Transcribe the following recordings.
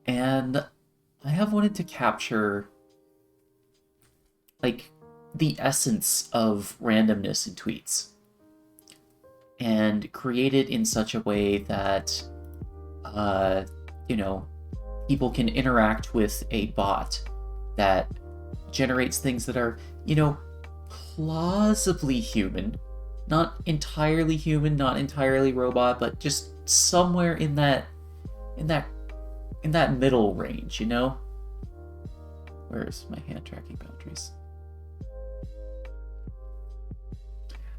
And I have wanted to capture, like, the essence of randomness in tweets and create it in such a way that, uh, you know, people can interact with a bot that generates things that are, plausibly human, not entirely human, not entirely robot, but just somewhere in that in that middle range, you know? Where's my hand tracking boundaries?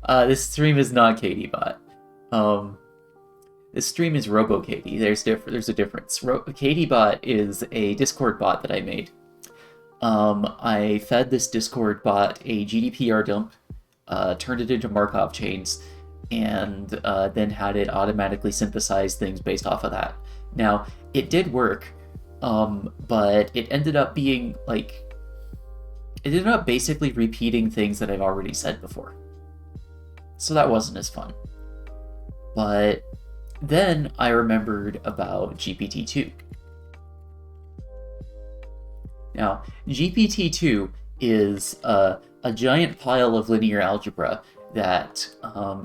This stream is not KDBot. This stream is RoboKatie. There's a difference. KDBot is a Discord bot that I made. I fed this Discord bot a GDPR dump, turned it into Markov chains, and then had it automatically synthesize things based off of that. Now, it did work, but it ended up being it ended up basically repeating things that I've already said before. So that wasn't as fun. But then I remembered about GPT-2. Now, GPT-2 is a giant pile of linear algebra that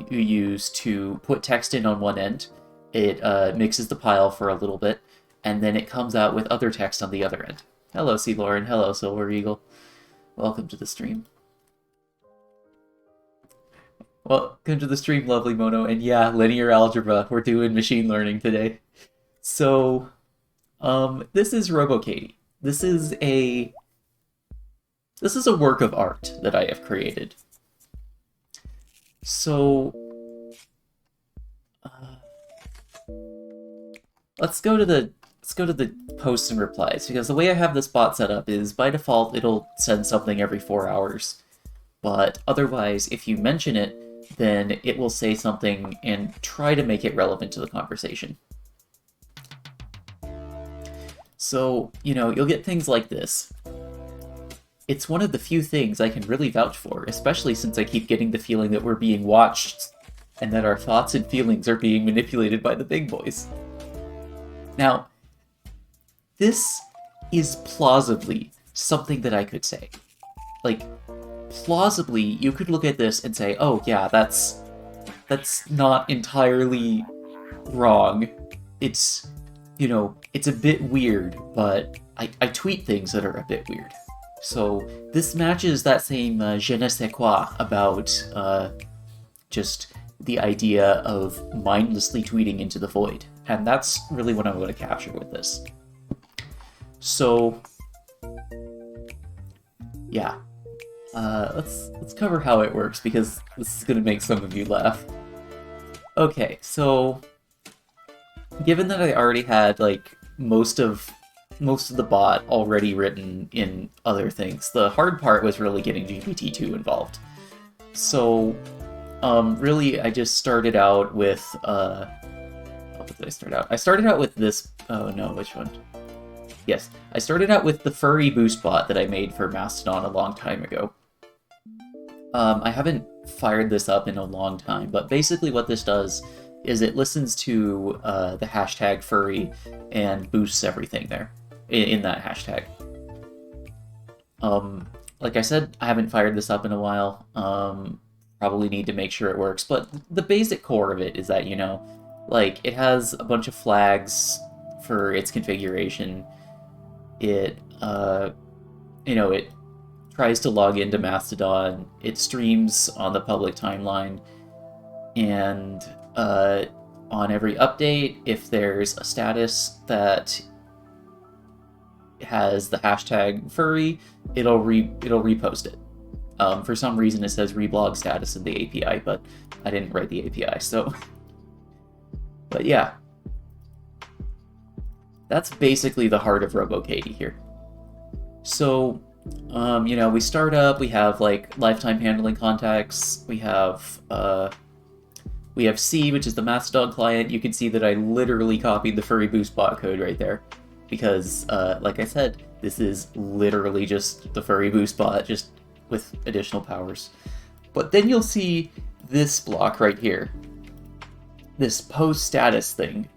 you use to put text in on one end. It mixes the pile for a little bit, and then it comes out with other text on the other end. Hello, C. Lauren. Hello, Silver Eagle. Welcome to the stream. Welcome to the stream, lovely Mono. And yeah, linear algebra. We're doing machine learning today. So, this is RoboKatie. This is a work of art that I have created. So, let's go to the posts and replies, because the way I have this bot set up is by default it'll send something every 4 hours. But otherwise, if you mention it, then it will say something and try to make it relevant to the conversation. So, you'll get things like this. It's one of the few things I can really vouch for, especially since I keep getting the feeling that we're being watched and that our thoughts and feelings are being manipulated by the big boys. Now, this is plausibly something that I could say. Plausibly, you could look at this and say, oh yeah, that's not entirely wrong. It's, it's a bit weird, but I tweet things that are a bit weird. So this matches that same je ne sais quoi about just the idea of mindlessly tweeting into the void. And that's really what I'm going to capture with this. So, yeah. Let's cover how it works, because this is going to make some of you laugh. Okay, so given that I already had most of the bot already written in other things, the hard part was really getting GPT-2 involved. So really I just started out with what did I start out? I started out with this. Oh no, which one? Yes, I started out with the furry boost bot that I made for Mastodon a long time ago. I haven't fired this up in a long time, but basically what this does is it listens to the hashtag furry and boosts everything there in that hashtag. Like I said, I haven't fired this up in a while. Probably need to make sure it works, but the basic core of it is that, it has a bunch of flags for its configuration. It, it tries to log into Mastodon, it streams on the public timeline, and on every update, if there's a status that has the hashtag furry, it'll repost it. For some reason it says reblog status in the API, but I didn't write the API, so... But yeah. That's basically the heart of RoboKatie here. So, we start up, we have lifetime handling contacts, we have C, which is the Mastodon client. You can see that I literally copied the furry boost bot code right there, because like I said, this is literally just the furry boost bot, just with additional powers. But then you'll see this block right here, this post status thing,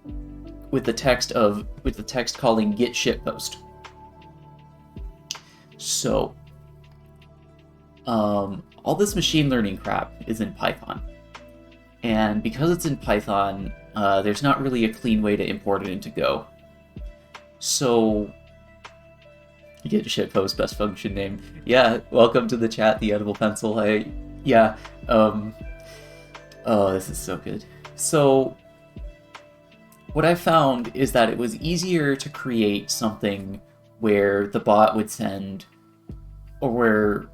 with the text calling git shitpost. So all this machine learning crap is in Python, and because it's in Python, there's not really a clean way to import it into Go. So git shitpost, best function name. Yeah, welcome to the chat, the edible pencil. Oh, this is so good. So what I found is that it was easier to create something where the bot would send, or where,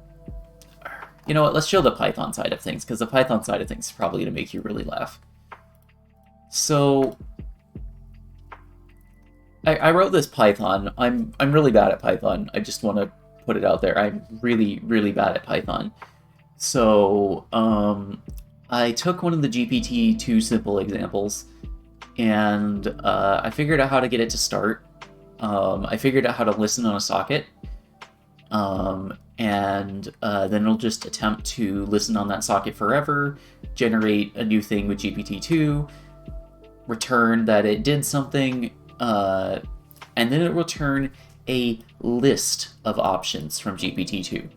you know what, let's show the Python side of things, because the Python side of things is probably going to make you really laugh. So I wrote this Python. I'm really bad at Python. I just want to put it out there. I'm really, really bad at Python. So I took one of the GPT-2 simple examples, and I figured out how to get it to start. I figured out how to listen on a socket, and then it'll just attempt to listen on that socket forever, generate a new thing with GPT-2, return that it did something, and then it will return a list of options from GPT-2.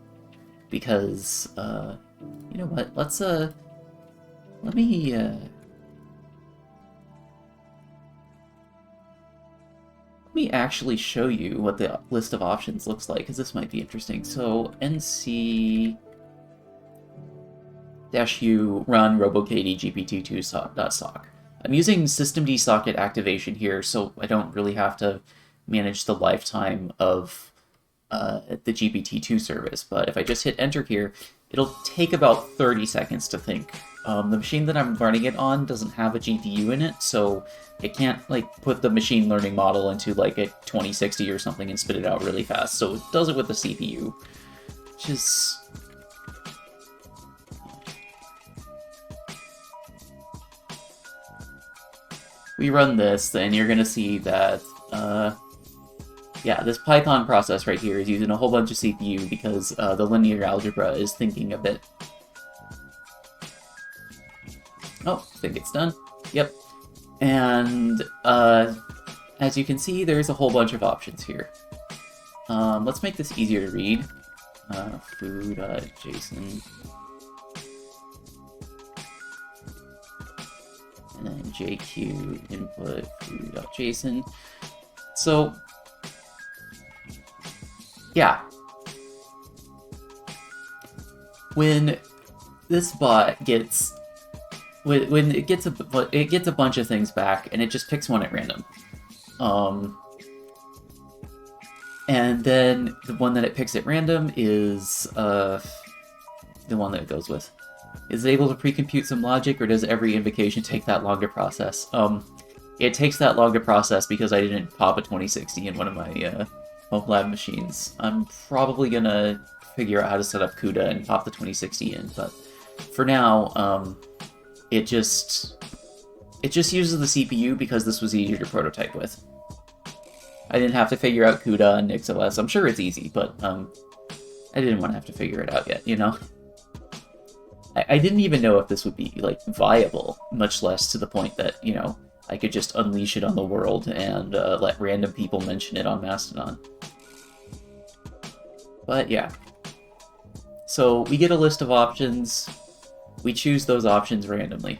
Because, you know what, let me actually show you what the list of options looks like, because this might be interesting. So, nc-u run robokd gpt2.sock. I'm using systemd socket activation here, so I don't really have to manage the lifetime of the GPT-2 service. But if I just hit enter here, it'll take about 30 seconds to think. The machine that I'm running it on doesn't have a GPU in it, so it can't like put the machine learning model into like a 2060 or something and spit it out really fast. So it does it with the CPU, which is... We run this, and you're gonna see that, yeah, this Python process right here is using a whole bunch of CPU because the linear algebra is thinking a bit. Oh, I think it's done. Yep. And as you can see, there's a whole bunch of options here. Let's make this easier to read. Foo.json. And then JQ input foo.json. So, yeah. When this bot gets... When it gets a bunch of things back, and it just picks one at random. And then the one that it picks at random is the one that it goes with. Is it able to pre-compute some logic, or does every invocation take that long to process? It takes that long to process because I didn't pop a 2060 in one of my home lab machines. I'm probably gonna figure out how to set up CUDA and pop the 2060 in, but for now, it just uses the CPU because this was easier to prototype with. I didn't have to figure out CUDA and NixOS. I'm sure it's easy, but I didn't want to have to figure it out yet, you know? I didn't even know if this would be, like, viable, much less to the point that, you know, I could just unleash it on the world and let random people mention it on Mastodon. But, yeah. So, we get a list of options. We choose those options randomly.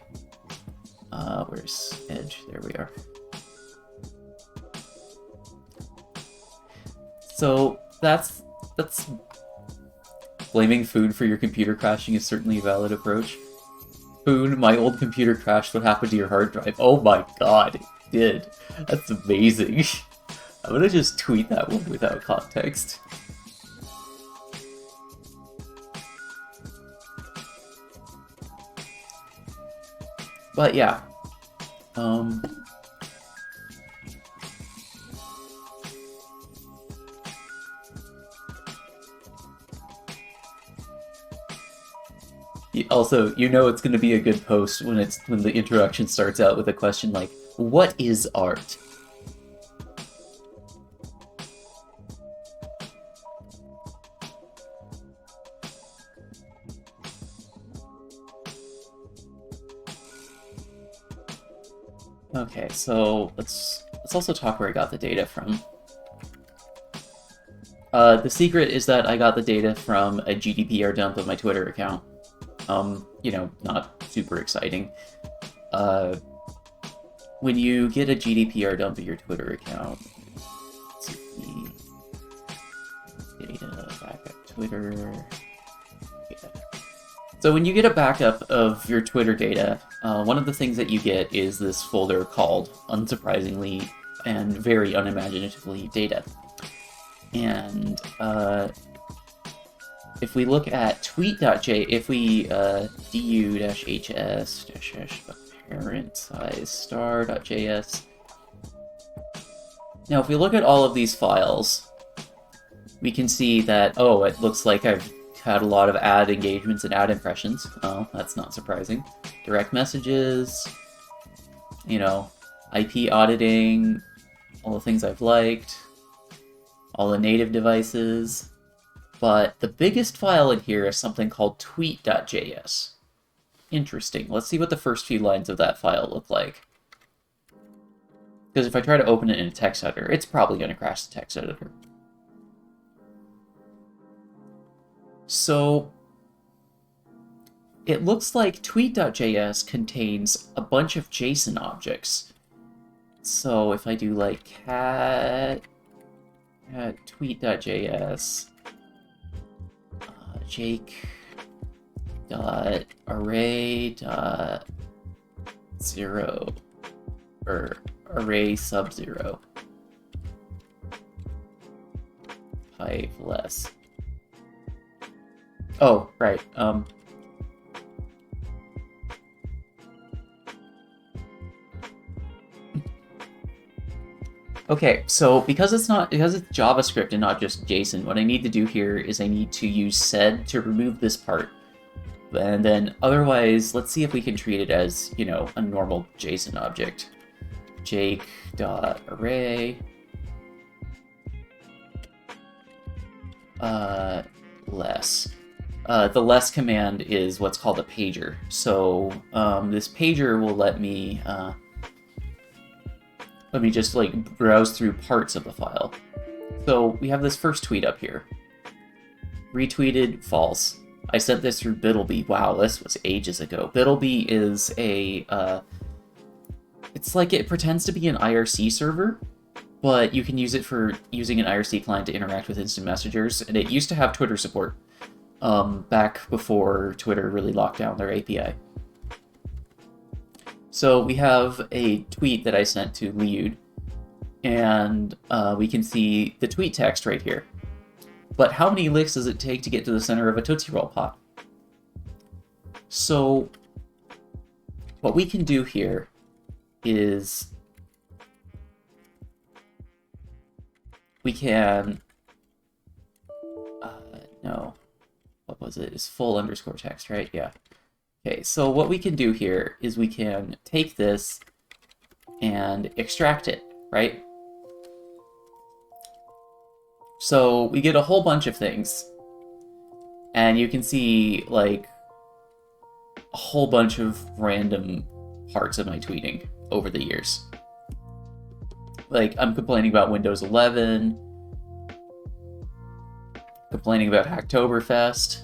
Where's Edge? There we are. So, that's... Blaming Food for your computer crashing is certainly a valid approach. Food, my old computer crashed. What happened to your hard drive? Oh my god, it did. That's amazing. I'm gonna just tweet that one without context. But yeah. Also, you know it's going to be a good post when the introduction starts out with a question like, "What is art?" Okay, so let's let's also talk where I got the data from. The secret is that I got the data from a GDPR dump of my Twitter account. You know, not super exciting. When you get a GDPR dump of your Twitter account, let's see, data, backup, Twitter. Yeah. So when you get a backup of your Twitter data, one of the things that you get is this folder called, unsurprisingly and very unimaginatively, data. And if we look at tweet.j, if we du-hs parent size star.js. Now, if we look at all of these files, we can see that, oh, it looks like I've had a lot of ad engagements and ad impressions. Oh, that's not surprising. Direct messages, you know, IP auditing, all the things I've liked, all the native devices. But the biggest file in here is something called tweet.js. Interesting. Let's see what the first few lines of that file look like. Because if I try to open it in a text editor, it's probably going to crash the text editor. So it looks like tweet.js contains a bunch of JSON objects. So if I do like cat tweet.js, Jake dot array dot zero or array sub zero pipe less. Oh, right. Okay, so because it's JavaScript and not just JSON, what I need to do here is I need to use sed to remove this part. And then otherwise, let's see if we can treat it as, you know, a normal JSON object. Jake.array less. The less command is what's called a pager. So this pager will let me just like browse through parts of the file. So we have this first tweet up here. Retweeted, false. I sent this through Biddleby. Wow, this was ages ago. Biddleby is a, it's like it pretends to be an IRC server, but you can use it for using an IRC client to interact with instant messengers, and it used to have Twitter support back before Twitter really locked down their API. So we have a tweet that I sent to Liud, and we can see the tweet text right here. But how many licks does it take to get to the center of a Tootsie Roll pot? So what we can do here is we can, no, what was it? It's full underscore text, right? Yeah. Okay, so what we can do here is we can take this and extract it, right? So we get a whole bunch of things, and you can see like a whole bunch of random parts of my tweeting over the years. Like, I'm complaining about Windows 11, complaining about Hacktoberfest,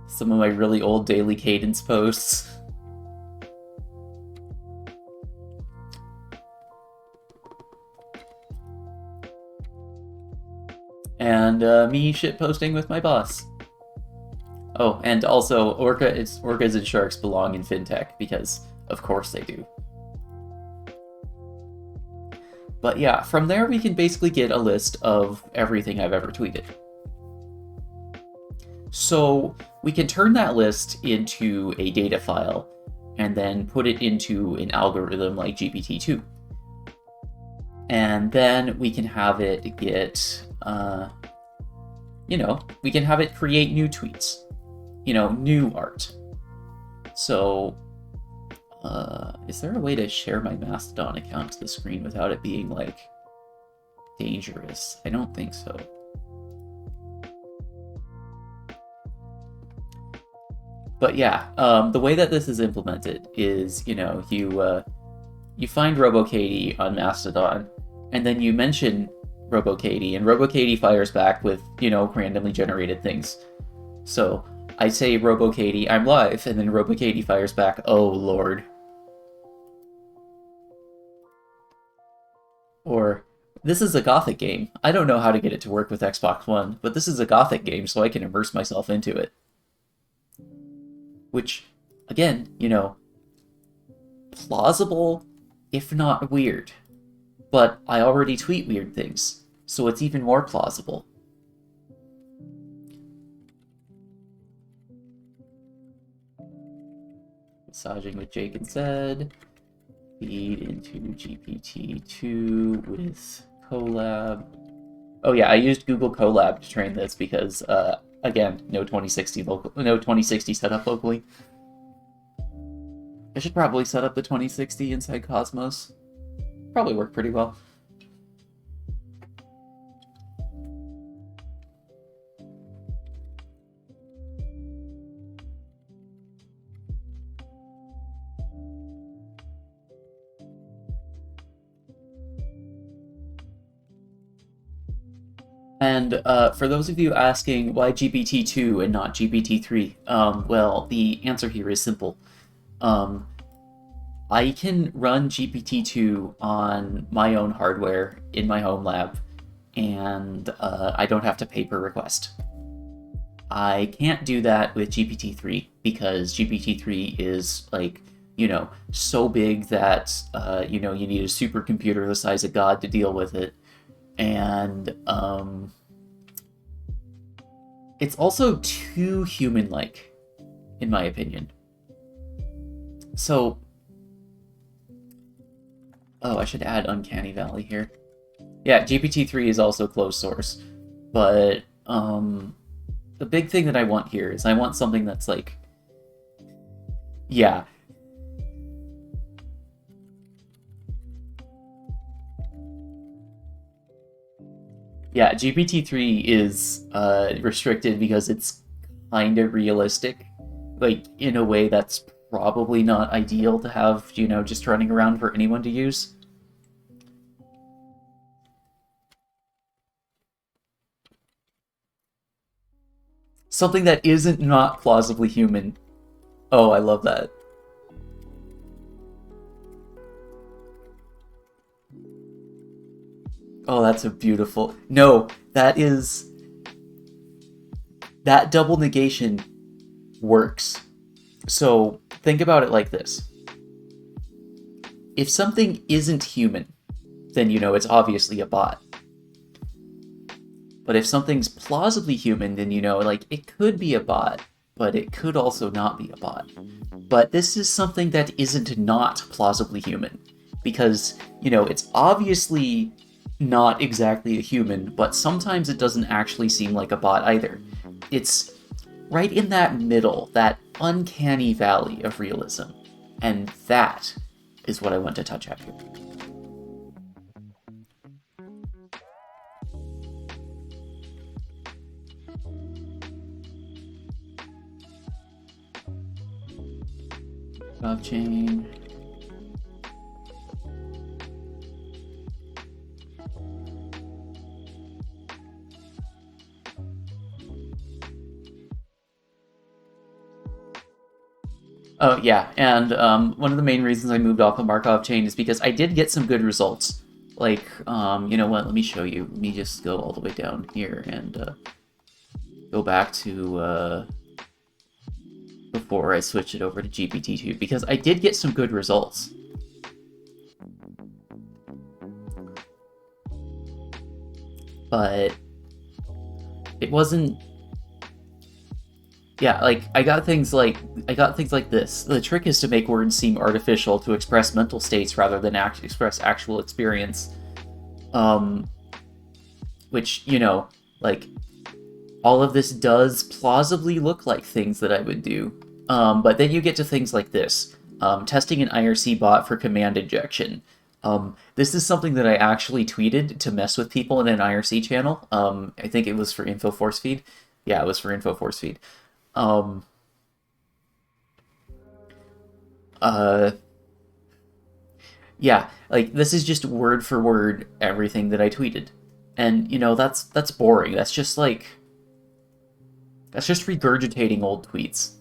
some of my really old Daily Cadence posts. And me shitposting with my boss. Oh, and also orcas and sharks belong in fintech, because of course they do. But yeah, from there we can basically get a list of everything I've ever tweeted. So we can turn that list into a data file and then put it into an algorithm like GPT-2. And then we can have it get, we can have it create new tweets, new art. So, is there a way to share my Mastodon account to the screen without it being, like, dangerous? I don't think so. But yeah, the way that this is implemented is, you you find RoboKatie on Mastodon, and then you mention RoboKatie, and RoboKatie fires back with, randomly generated things. So I say RoboKatie, I'm live, and then RoboKatie fires back, oh lord. Or, this is a Gothic game. I don't know how to get it to work with Xbox One, but this is a Gothic game, so I can immerse myself into it. Which, again, plausible, if not weird. But I already tweet weird things, so it's even more plausible. Massaging with Jake and Zed. Feed into GPT-2 with Colab. Oh yeah, I used Google Colab to train this because, again, no 2060 setup locally. I should probably set up the 2060 inside Cosmos. Probably work pretty well. And for those of you asking why GPT-2 and not GPT-3, well, the answer here is simple. I can run GPT-2 on my own hardware in my home lab, and I don't have to pay per request. I can't do that with GPT-3 because GPT-3 is so big that you need a supercomputer the size of God to deal with it, and it's also too human-like, in my opinion. So, I should add Uncanny Valley here. Yeah, GPT-3 is also closed source, but the big thing that I want here is I want something that's yeah. Yeah, GPT-3 is restricted because it's kind of realistic, in a way that's probably not ideal to have, just running around for anyone to use. Something that isn't not plausibly human. Oh, I love that. Oh, that's a beautiful... No, that double negation works. So, think about it like this. If something isn't human, then it's obviously a bot. But if something's plausibly human, then it could be a bot, but it could also not be a bot. But this is something that isn't not plausibly human, because, it's obviously not exactly a human, but sometimes it doesn't actually seem like a bot either. It's right in that middle, that uncanny valley of realism, and that is what I want to touch at here. Blockchain. Oh, yeah, and one of the main reasons I moved off the Markov chain is because I did get some good results. You know what, let me show you. Let me just go all the way down here and go back to before I switch it over to GPT-2, because I did get some good results. But it wasn't... Yeah, I got things like this. The trick is to make words seem artificial to express mental states rather than express actual experience. Which, all of this does plausibly look like things that I would do. But then you get to things like this. Testing an IRC bot for command injection. This is something that I actually tweeted to mess with people in an IRC channel. I think it was for InfoForce Feed. Yeah, it was for InfoForce Feed. Yeah, like this is just word for word everything that I tweeted. And that's boring. That's just regurgitating old tweets.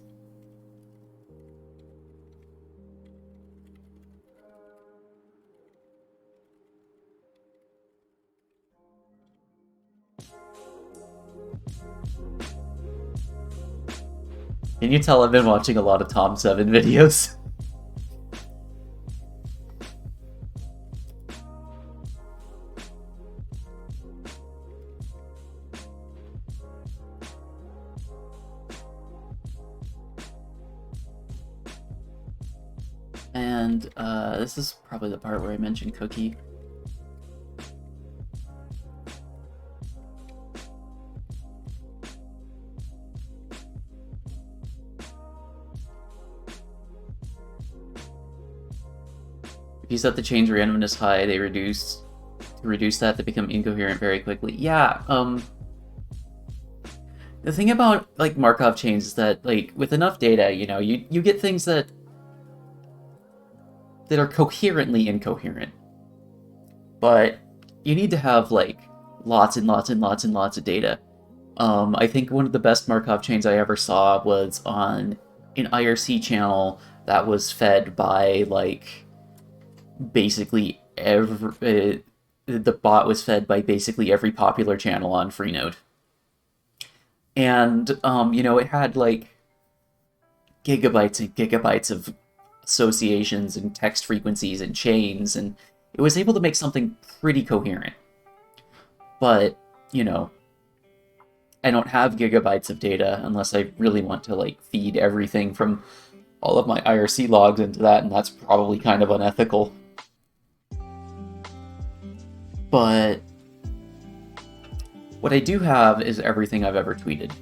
Can you tell I've been watching a lot of Tom Seven videos? And this is probably the part where I mentioned Cookie. If you set the chain's randomness high, they reduce that to become incoherent very quickly. Yeah, the thing about like Markov chains is that like with enough data, you get things that are coherently incoherent. But you need to have like lots and lots and lots and lots of data. I think one of the best Markov chains I ever saw was on an IRC channel that was fed by like basically the bot was fed by basically every popular channel on Freenode. And it had like gigabytes and gigabytes of associations and text frequencies and chains, and it was able to make something pretty coherent. But, you know, I don't have gigabytes of data unless I really want to like feed everything from all of my IRC logs into that, and that's probably kind of unethical. But what I do have is everything I've ever tweeted.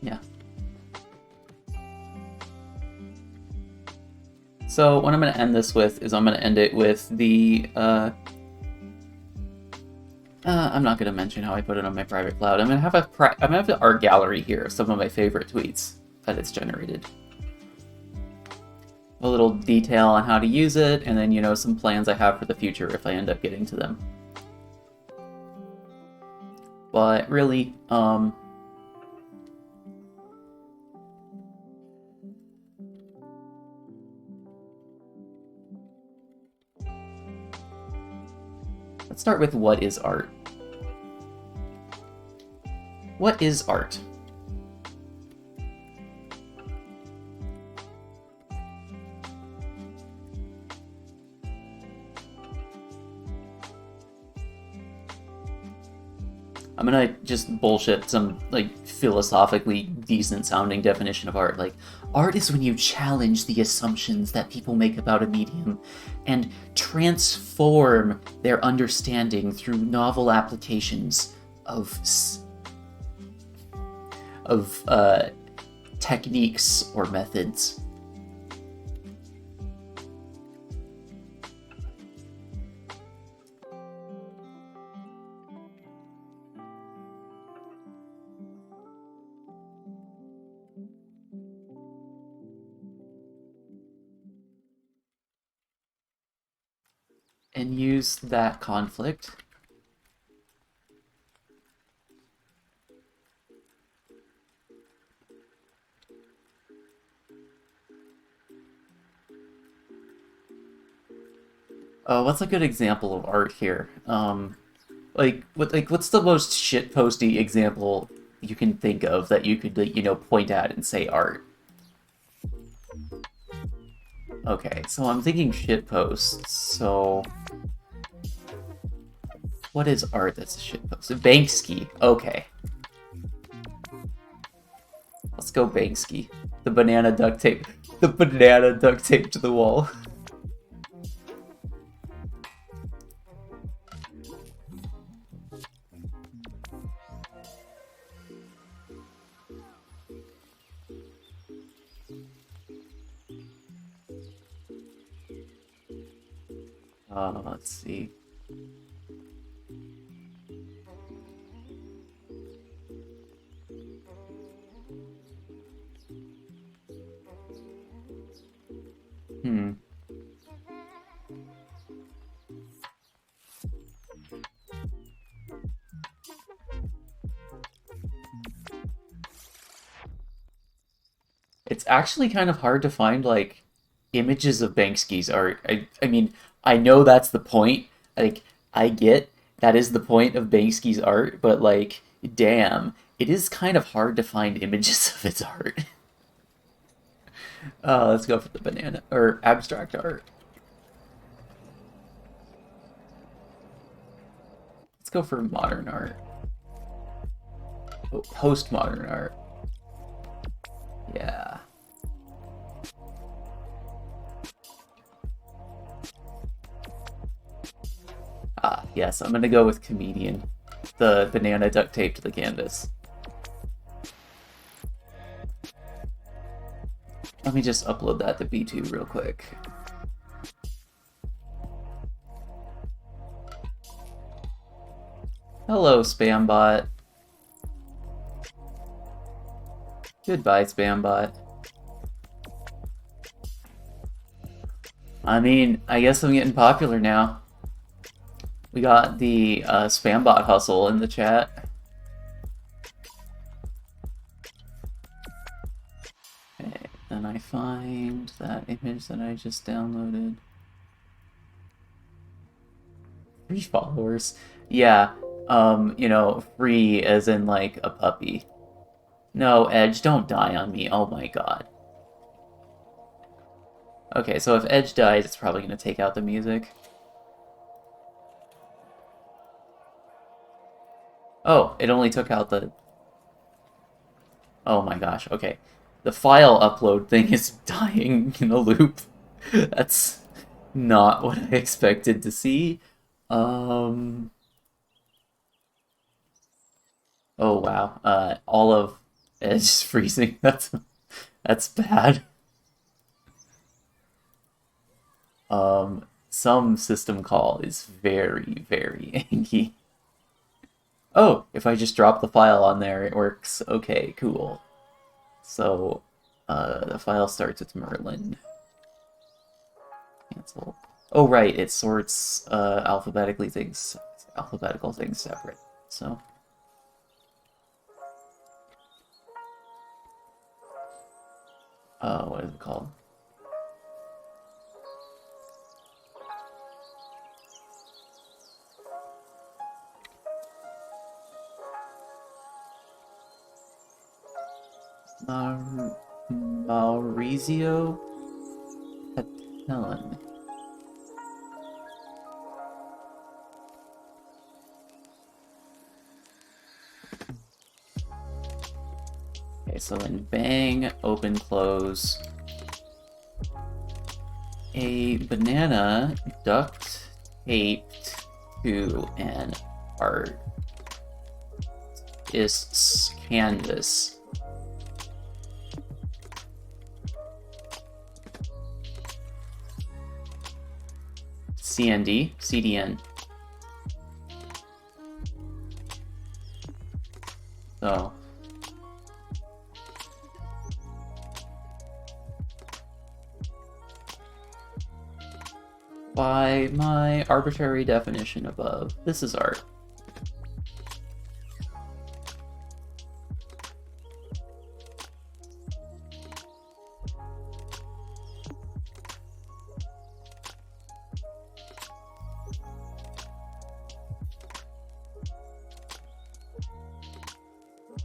Yeah. So what I'm going to end this with is I'm going to end it with the I'm not going to mention how I put it on my private cloud. I'm going to have the art gallery here of some of my favorite tweets that it's generated. A little detail on how to use it, and then, some plans I have for the future if I end up getting to them. But really, let's start with what is art? What is art? I'm gonna just bullshit some, like, philosophically decent sounding definition of art. Like, art is when you challenge the assumptions that people make about a medium and transform their understanding through novel applications of techniques or methods. And use that conflict what's a good example of art here? What's the most shitposty example you can think of that you could, point at and say art? Okay, so I'm thinking shitposts. So, what is art that's a shitpost? Banksy. Okay, let's go Banksy. The banana duct tape. The banana duct tape to the wall. Let's see. Hmm. It's actually kind of hard to find like images of Banksy's art. I mean, I know that's the point. Like, I get that is the point of Banksy's art, but like, damn, it is kind of hard to find images of its art. Let's go for the banana or abstract art. Let's go for modern art. Oh, postmodern art. Yeah. Ah, yes, I'm gonna go with comedian. The banana duct taped to the canvas. Let me just upload that to B2 real quick. Hello, Spambot. Goodbye, Spambot. I mean, I guess I'm getting popular now. We got the Spambot hustle in the chat. Okay, then I find that image that I just downloaded. 3 followers. Yeah, you know, free as in like a puppy. No, Edge, don't die on me. Oh my god. Okay, so if Edge dies, it's probably going to take out the music. Oh, it only took out the... Oh my gosh, okay. The file upload thing is dying in a loop. That's not what I expected to see. Um... Oh wow. All of Edge is freezing. That's bad. Some system call is very, very angy. Oh, if I just drop the file on there, it works. Okay, cool. So, the file starts with Merlin. Cancel. Oh, right, it sorts alphabetical things separate. So, what is it called? Maurizio Patelin. Okay, so then bang, open, close. A banana duct taped to an art is canvas. CND? CDN. So. By my arbitrary definition above, this is art.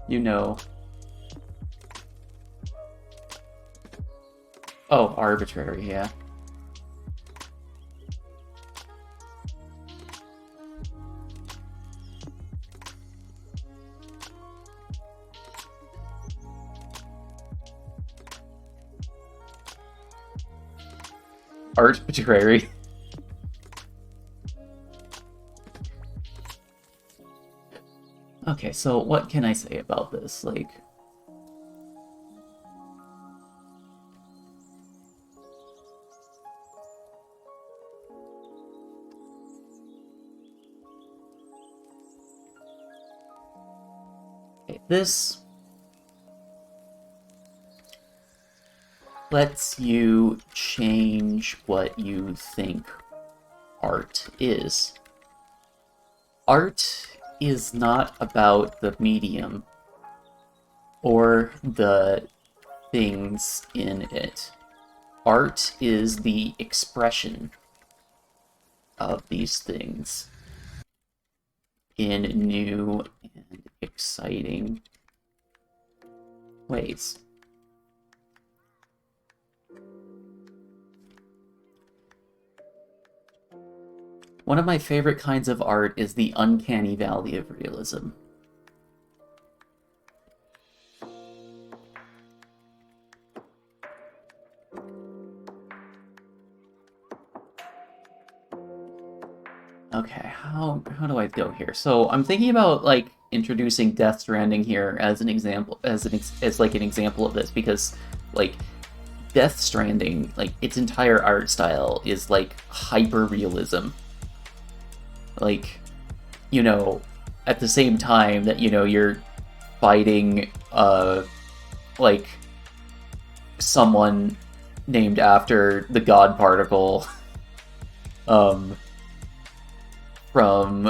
You know. Oh, arbitrary, yeah. Arbitrary. Okay, so what can I say about this? Like, Okay, this lets you change what you think art is. Art is not about the medium or the things in it. Art is the expression of these things in new and exciting ways. One of my favorite kinds of art is the uncanny valley of realism. Okay, how do I go here? So I'm thinking about like introducing Death Stranding here as an example, as like an example of this, because like Death Stranding, like its entire art style is like hyper realism. Like, you know, at the same time that you're fighting like someone named after the God particle, um from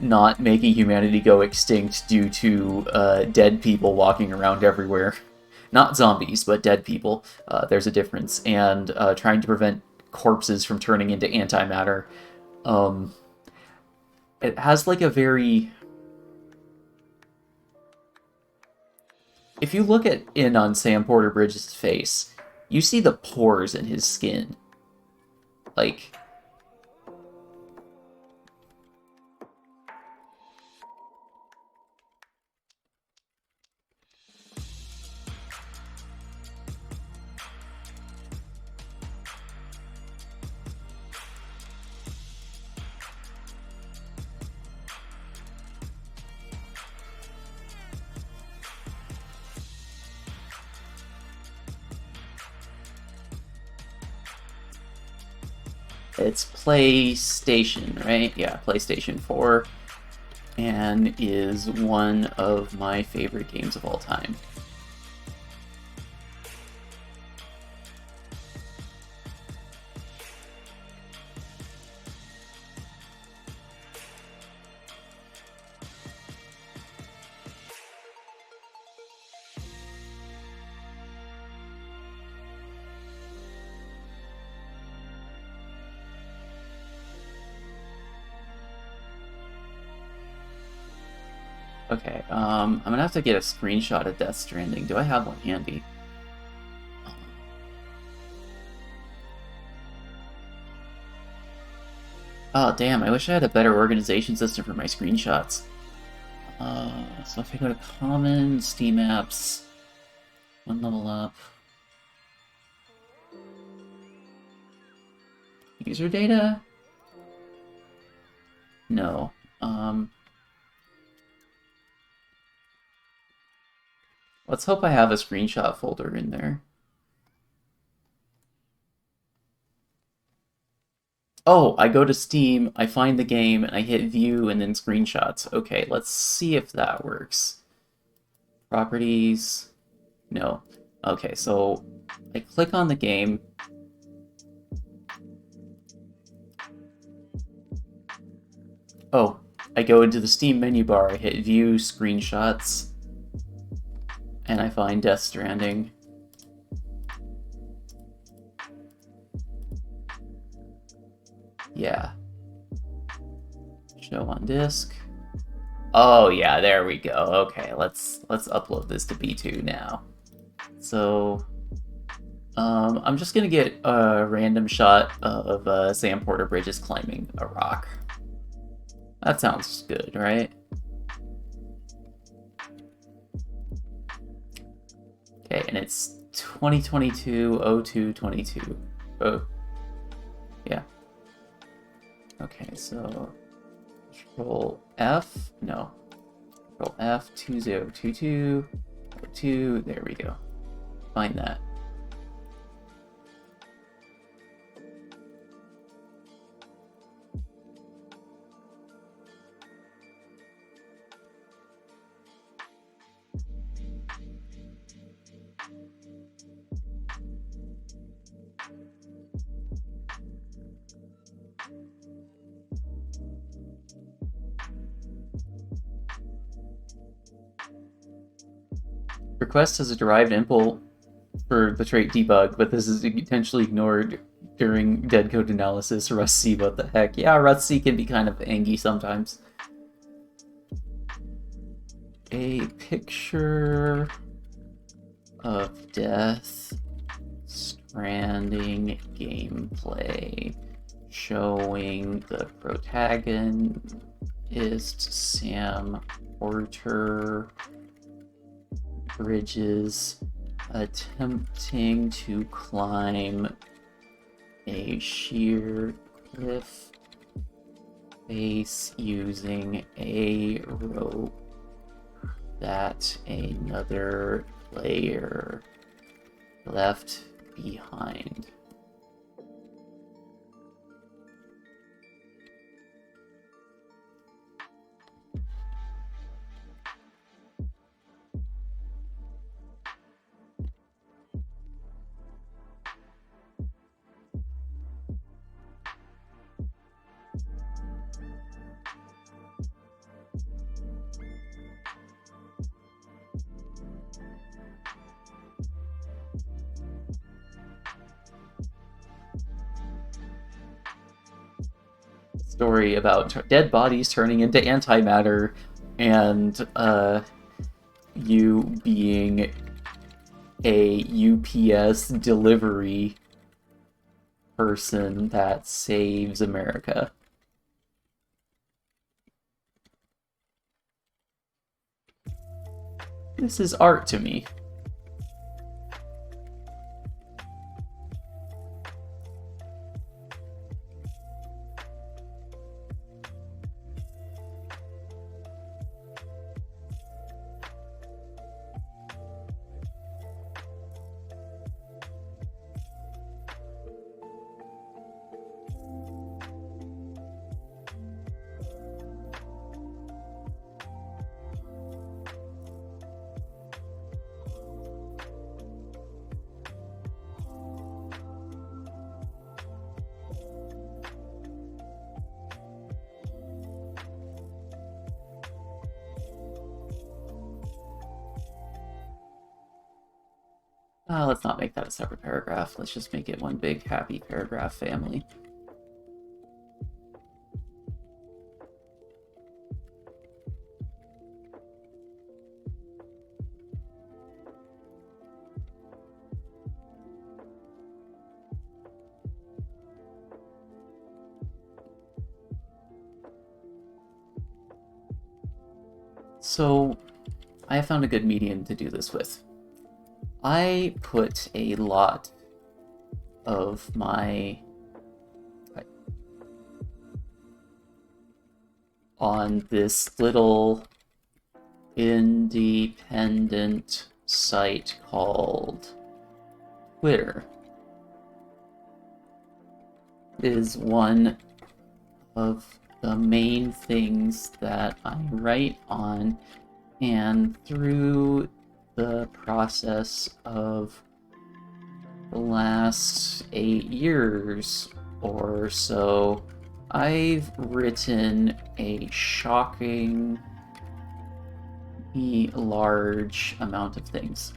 not making humanity go extinct due to dead people walking around everywhere. Not zombies, but dead people. There's a difference. And trying to prevent corpses from turning into antimatter. Um, it has like a very... If you look in on Sam Porter Bridges' face, you see the pores in his skin. Like... It's PlayStation, right? Yeah, PlayStation 4, and is one of my favorite games of all time. Okay, I'm gonna have to get a screenshot of Death Stranding. Do I have one handy? Oh, damn, I wish I had a better organization system for my screenshots. So if I go to Common, Steam Apps, one level up. User data? No. Let's hope I have a screenshot folder in there. Oh, I go to Steam, I find the game, and I hit view and then screenshots. Okay, let's see if that works. Properties. No. Okay, so I click on the game. Oh, I go into the Steam menu bar, I hit view screenshots, and I find Death Stranding. Yeah. Show on disk. Oh yeah, there we go. Okay, let's upload this to B2 now. So I'm just gonna get a random shot of Sam Porter Bridges climbing a rock. That sounds good, right? Okay, and it's 2022-02-22. Oh, yeah. Okay, so Control F, no. Control F, 2022-02, there we go. Find that. Request has a derived impl for the trait debug, but this is intentionally ignored during dead code analysis. Rust-C, what the heck? Yeah, Rust-C can be kind of angy sometimes. A picture of death, Stranding gameplay, showing the protagonist, Sam Porter, Bridges, attempting to climb a sheer cliff face using a rope that another player left behind. Story about dead bodies turning into antimatter and you being a UPS delivery person that saves America. This is art to me. Let's not make that a separate paragraph. Let's just make it one big happy paragraph family. So, I have found a good medium to do this with. I put a lot of my on this little independent site called Twitter. It is one of the main things that I write on, and through the process of the last 8 years or so, I've written a shockingly large amount of things.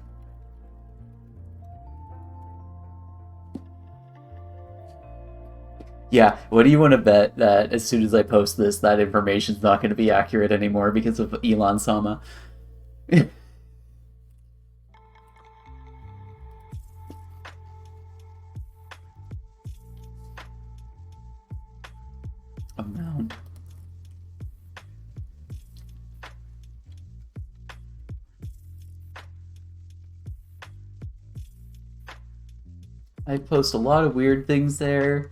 Yeah, what do you want to bet that as soon as I post this, that information's not going to be accurate anymore because of Elon Sama? Amount. I post a lot of weird things there,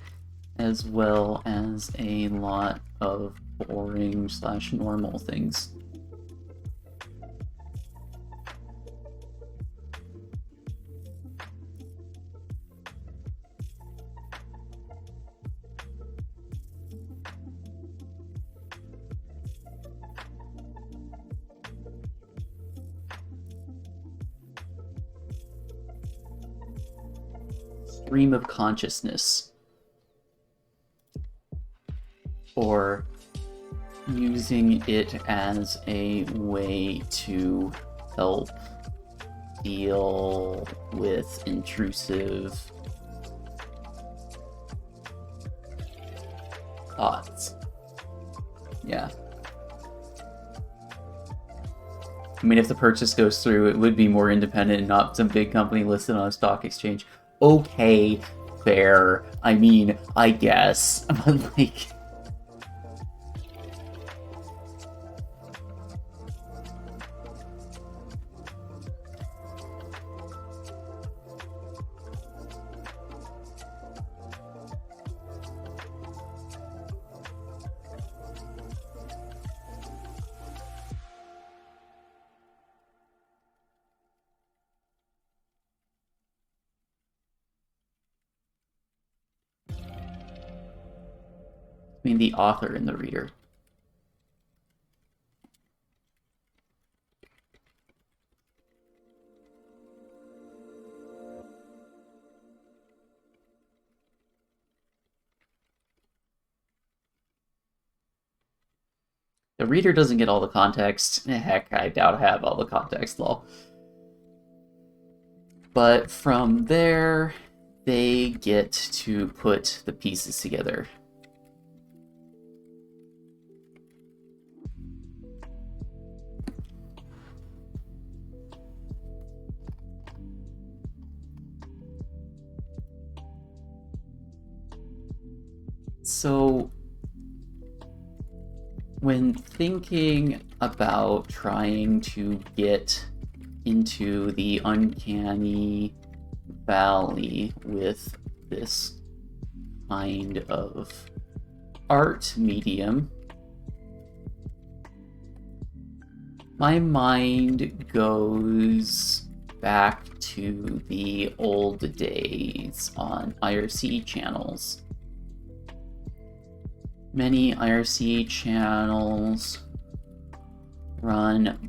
as well as a lot of boring/normal things. Stream of consciousness, or using it as a way to help deal with intrusive thoughts. Yeah. I mean, if the purchase goes through, it would be more independent and not some big company listed on a stock exchange. Okay, fair. I mean, I guess. But, like... I mean, the author and the reader. The reader doesn't get all the context. Heck, I doubt I have all the context, lol. But from there, they get to put the pieces together. So, when thinking about trying to get into the uncanny valley with this kind of art medium, my mind goes back to the old days on IRC channels. Many IRC channels run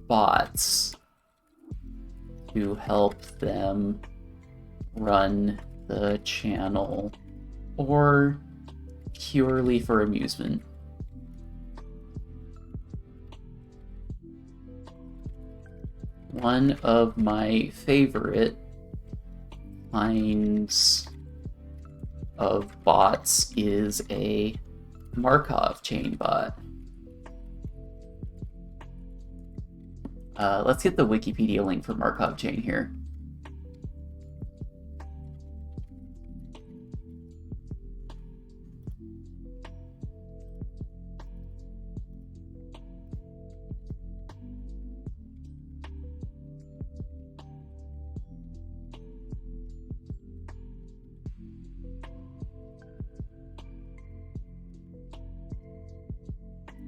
bots to help them run the channel, or purely for amusement. One of my favorite kinds of bots is a Markov chain bot. Let's get the Wikipedia link for Markov chain here.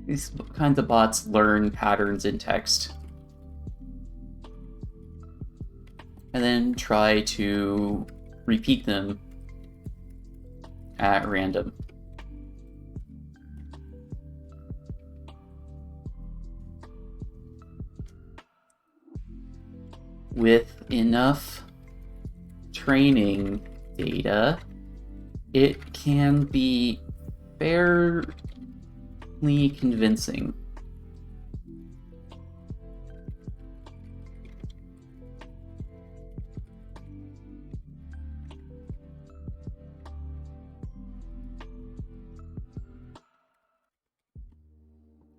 These kinds of bots learn patterns in text and then try to repeat them at random. With enough training data, it can be fairly convincing.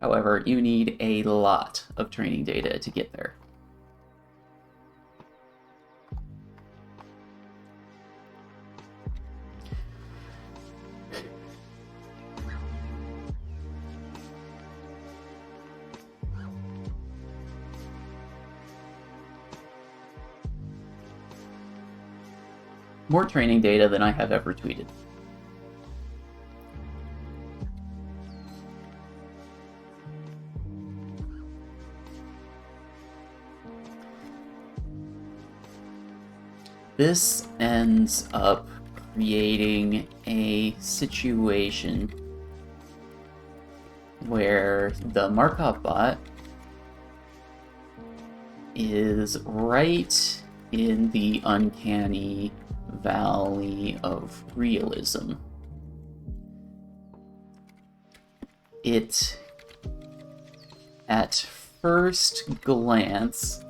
However, you need a lot of training data to get there. More training data than I have ever tweeted. This ends up creating a situation where the Markov bot is right in the uncanny valley of realism. It, at first glance,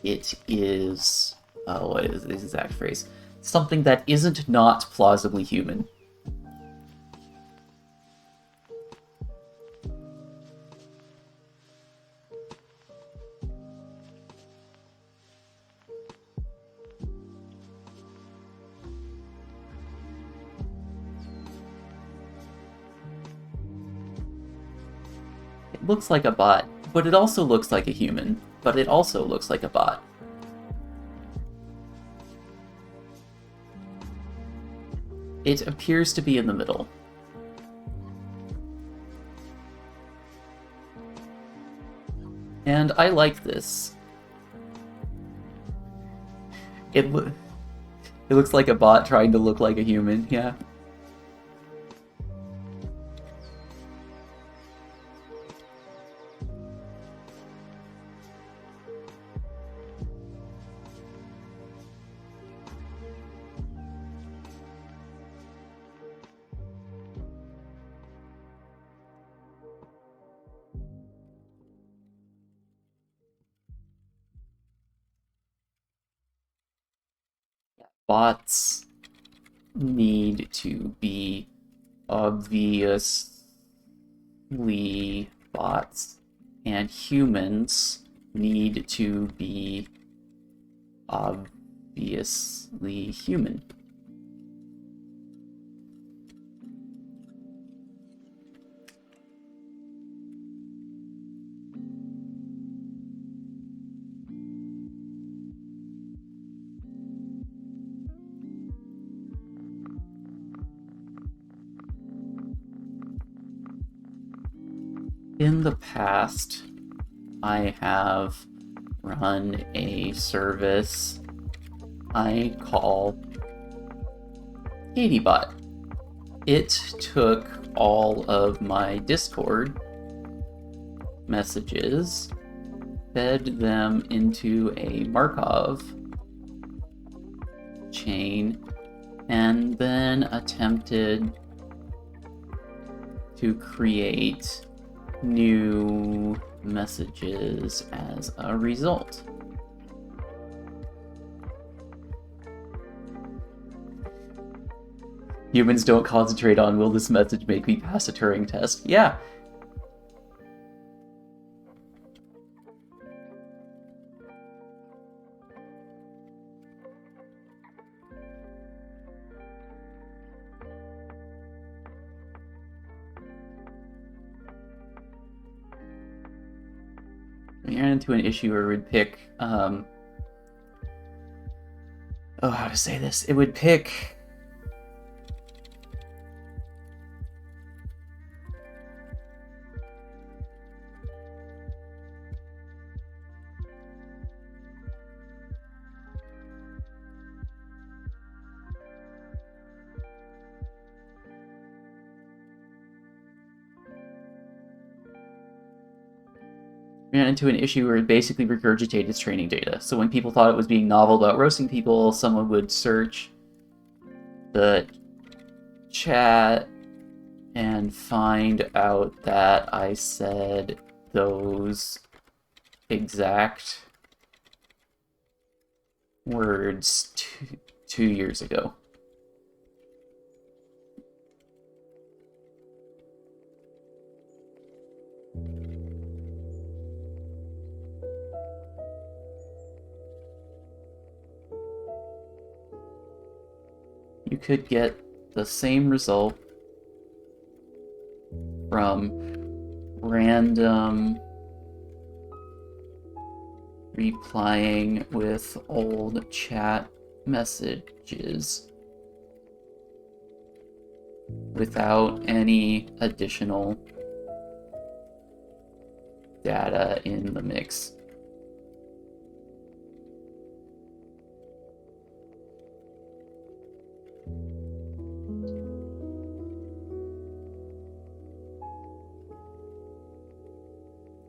it is... what is the exact phrase? Something that isn't not plausibly human. It looks like a bot, but it also looks like a human, but it also looks like a bot. It appears to be in the middle. And I like this. It looks like a bot trying to look like a human, yeah. Bots need to be obviously bots, and humans need to be obviously human. In the past, I have run a service I call KatieBot. It took all of my Discord messages, fed them into a Markov chain, and then attempted to create new messages as a result. Humans don't concentrate on, will this message make me pass a Turing test? Yeah. We ran into an issue where we'd pick, how to say this? It would pick... ran into an issue where it basically regurgitated its training data. So when people thought it was being novel about roasting people, someone would search the chat and find out that I said those exact words 2 years ago. You could get the same result from random replying with old chat messages without any additional data in the mix.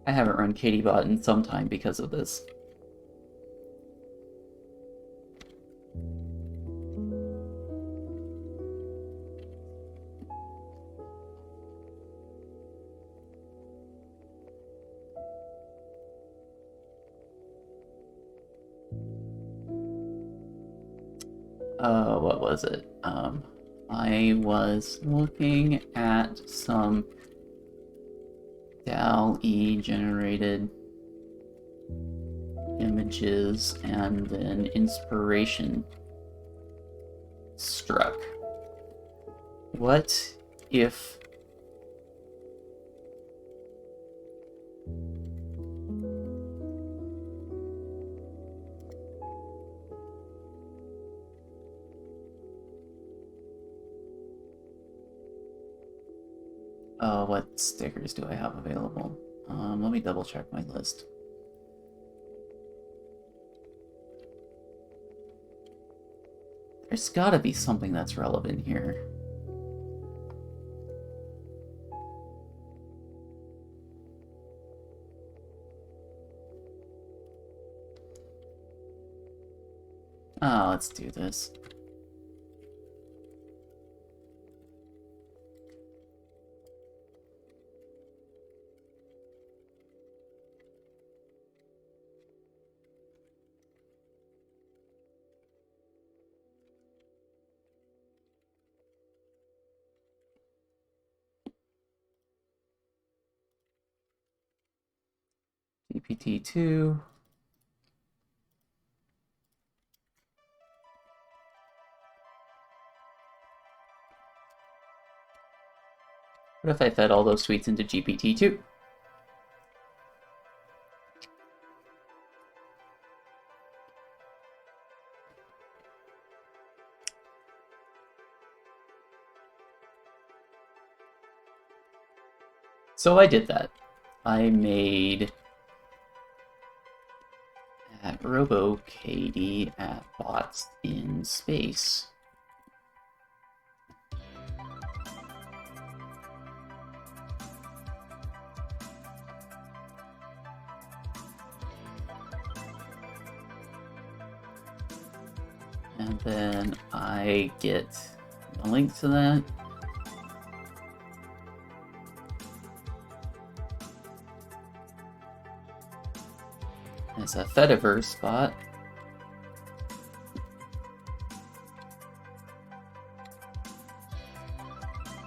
I haven't run KatieBot in some time because of this. What was it? I was looking at some DALL-E generated images, and then inspiration struck. What if what stickers do I have available? Let me double check my list. There's gotta be something that's relevant here. Oh, let's do this. GPT-2. What if I fed all those tweets into GPT-2? So I did that. I made at RoboKD at bots in space. And then I get a link to that. It's a Fediverse bot.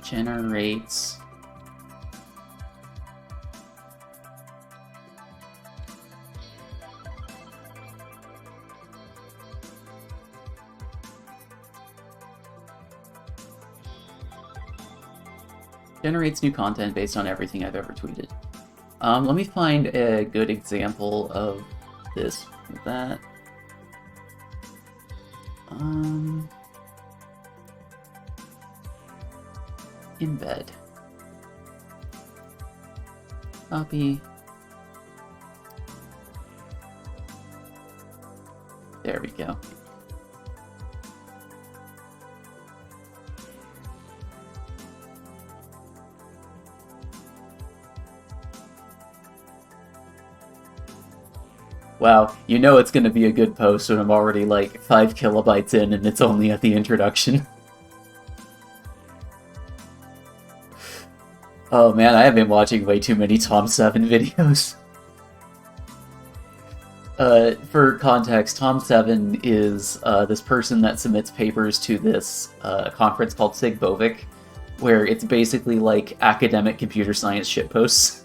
Generates new content based on everything I've ever tweeted. Let me find a good example of this with that. Embed. Copy. There we go. Wow, you know it's gonna be a good post when I'm already like 5 kilobytes in and it's only at the introduction. Oh man, I have been watching way too many Tom 7 videos. For context, Tom 7 is this person that submits papers to this conference called SIGBOVIC, where it's basically like academic computer science shitposts.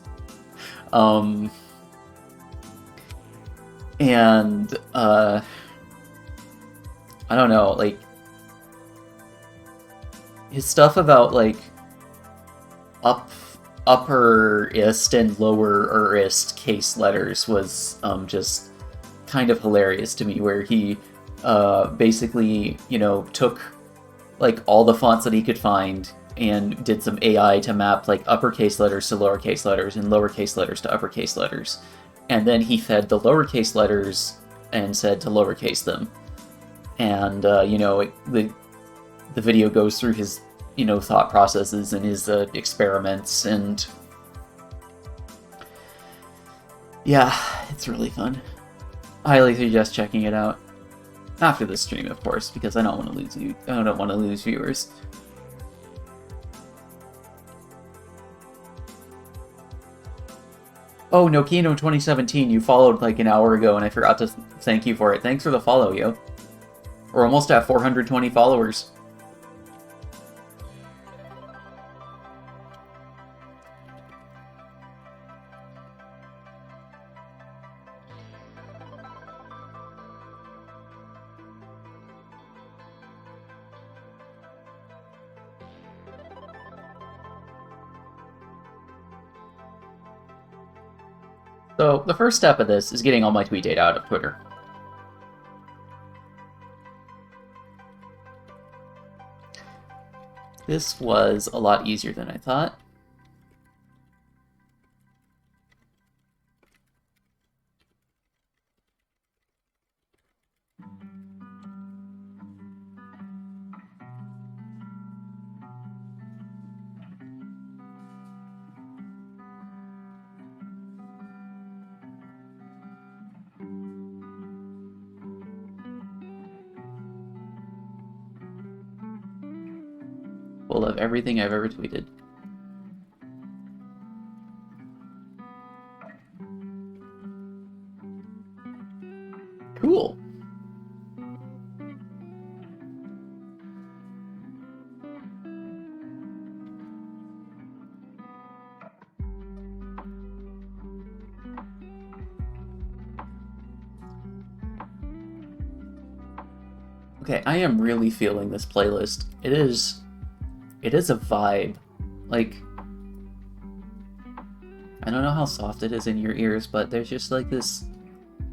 And, I don't know, like, his stuff about, like, upperist and lowerist case letters was, just kind of hilarious to me, where he, basically, you know, took, like, all the fonts that he could find and did some AI to map, like, uppercase letters to lowercase letters and lowercase letters to uppercase letters. And then he fed the lowercase letters and said to lowercase them. And, you know, the video goes through his, you know, thought processes and his experiments, and yeah, it's really fun. I highly suggest checking it out. After the stream, of course, because I don't want to lose you. I don't want to lose viewers. Oh, Nokino 2017, you followed like an hour ago and I forgot to thank you for it. Thanks for the follow, yo. We're almost at 420 followers. So the first step of this is getting all my tweet data out of Twitter. This was a lot easier than I thought. Full of everything I've ever tweeted. Cool. Okay, I am really feeling this playlist. It is a vibe. Like, I don't know how soft it is in your ears, but there's just like this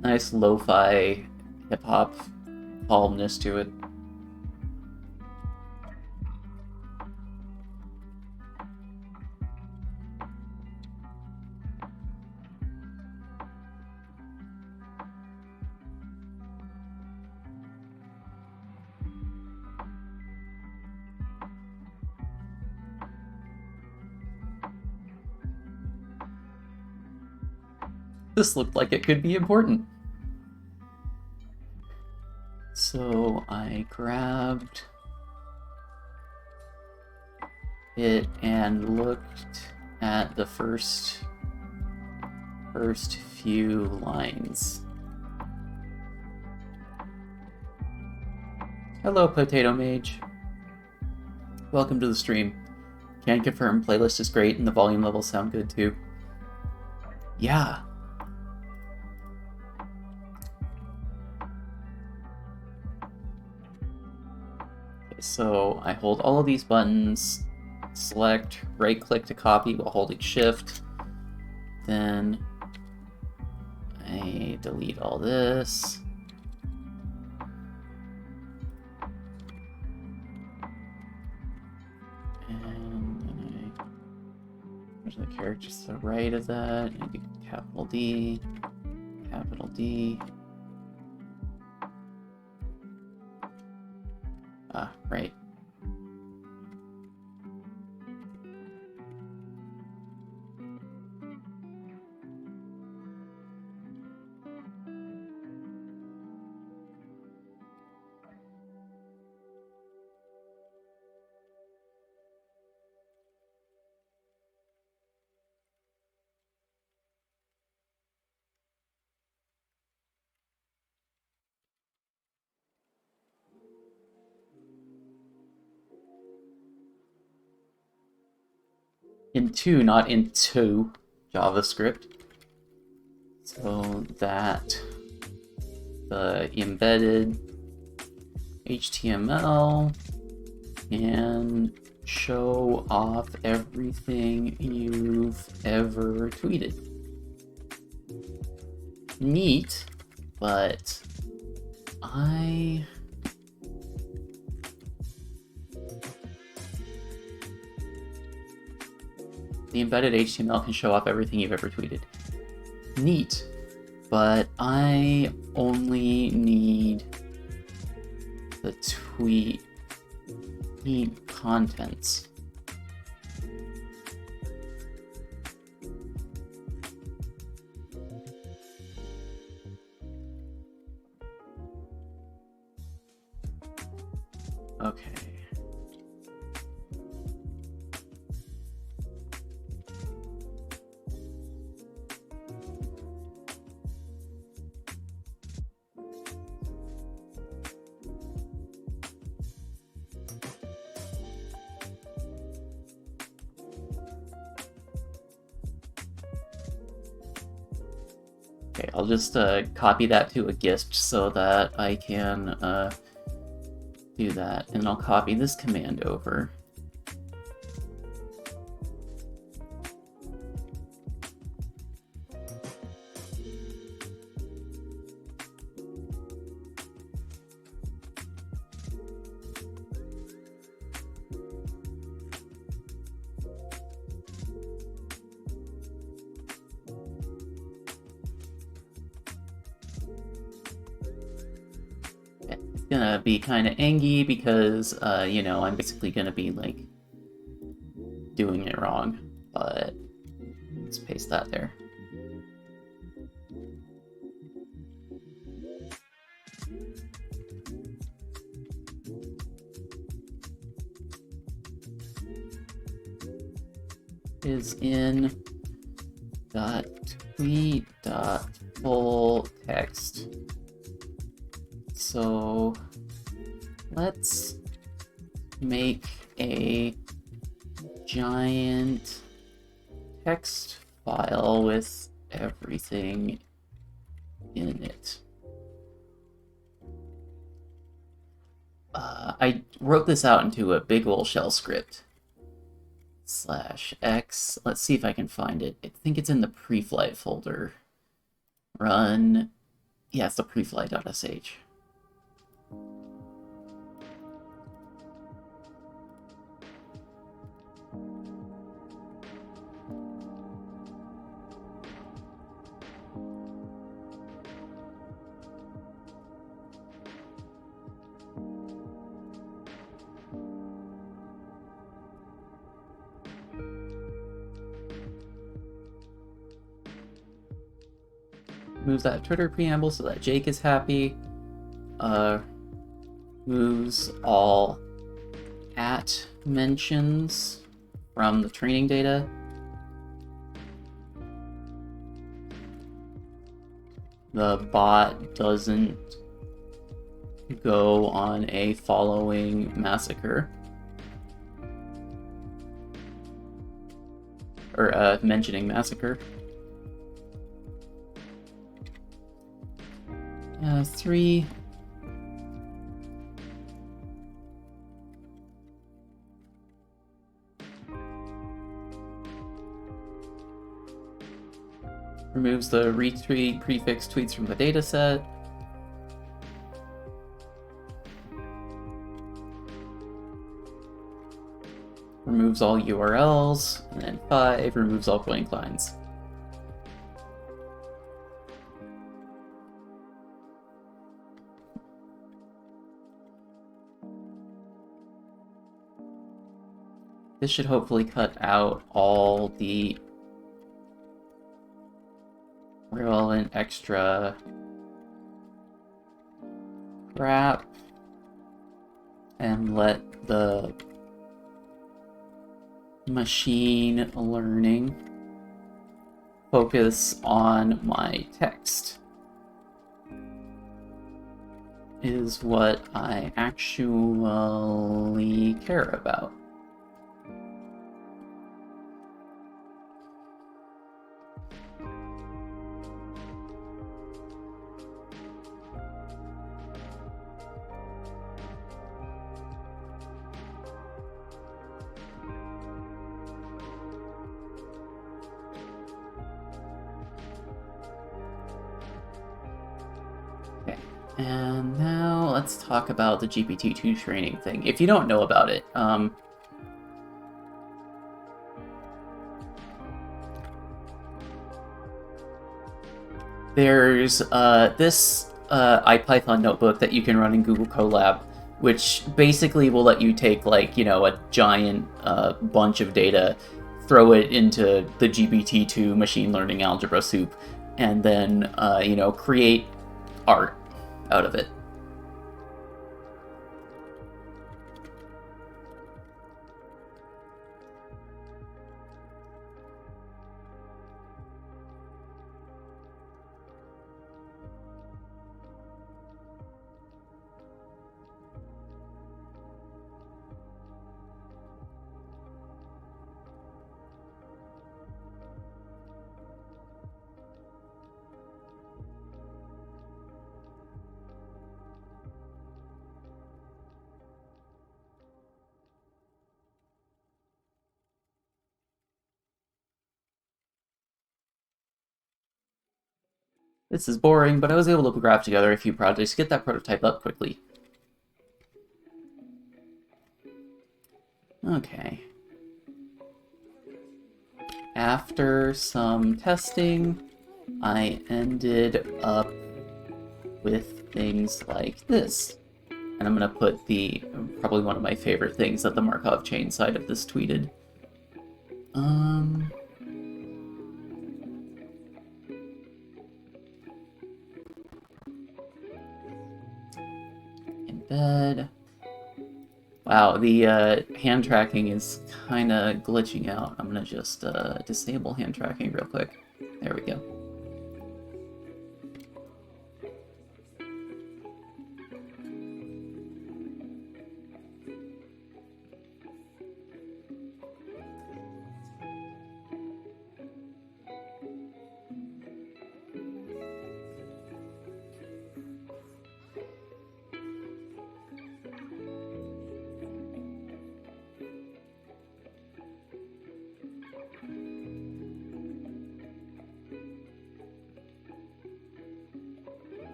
nice lo-fi hip-hop calmness to it. This looked like it could be important. So I grabbed it and looked at the first few lines. Hello, Potato Mage. Welcome to the stream. Can confirm playlist is great and the volume levels sound good too. Yeah. Okay, so I hold all of these buttons, select, right click to copy while holding shift, then I delete all this. There's the characters to the right of that. And do capital D, capital D. Ah, right. Into, not into JavaScript. So that the embedded HTML can show off everything you've ever tweeted. Neat, but the embedded HTML can show off everything you've ever tweeted. Neat, but I only need the tweet contents. Okay. Okay, I'll just copy that to a gist so that I can do that, and I'll copy this command over. Gonna be kind of angy because, you know, I'm basically gonna be, like, doing it wrong, but let's paste that there. Is in dot tweet dot full text. So let's make a giant text file with everything in it. I wrote this out into a big ol' shell script. /x. Let's see if I can find it. I think it's in the preflight folder. Run. Yeah, it's the preflight.sh. Moves that Twitter preamble so that Jake is happy. Moves all at mentions from the training data. The bot doesn't go on a following massacre. Or mentioning massacre. 3. Removes the retweet prefix tweets from the dataset. Removes all URLs. And then 5, removes all blank lines. This should hopefully cut out all the relevant extra crap and let the machine learning focus on my text. Is what I actually care about. And now let's talk about the GPT-2 training thing. If you don't know about it, there's this IPython notebook that you can run in Google Colab, which basically will let you take, like, you know, a giant bunch of data, throw it into the GPT-2 machine learning algebra soup, and then, you know, create art out of it. This is boring, but I was able to grab together a few projects to get that prototype up quickly. Okay. After some testing, I ended up with things like this. And I'm going to put probably one of my favorite things that the Markov chain side of this tweeted. Embed. Wow, the hand tracking is kind of glitching out. I'm going to just disable hand tracking real quick. There we go.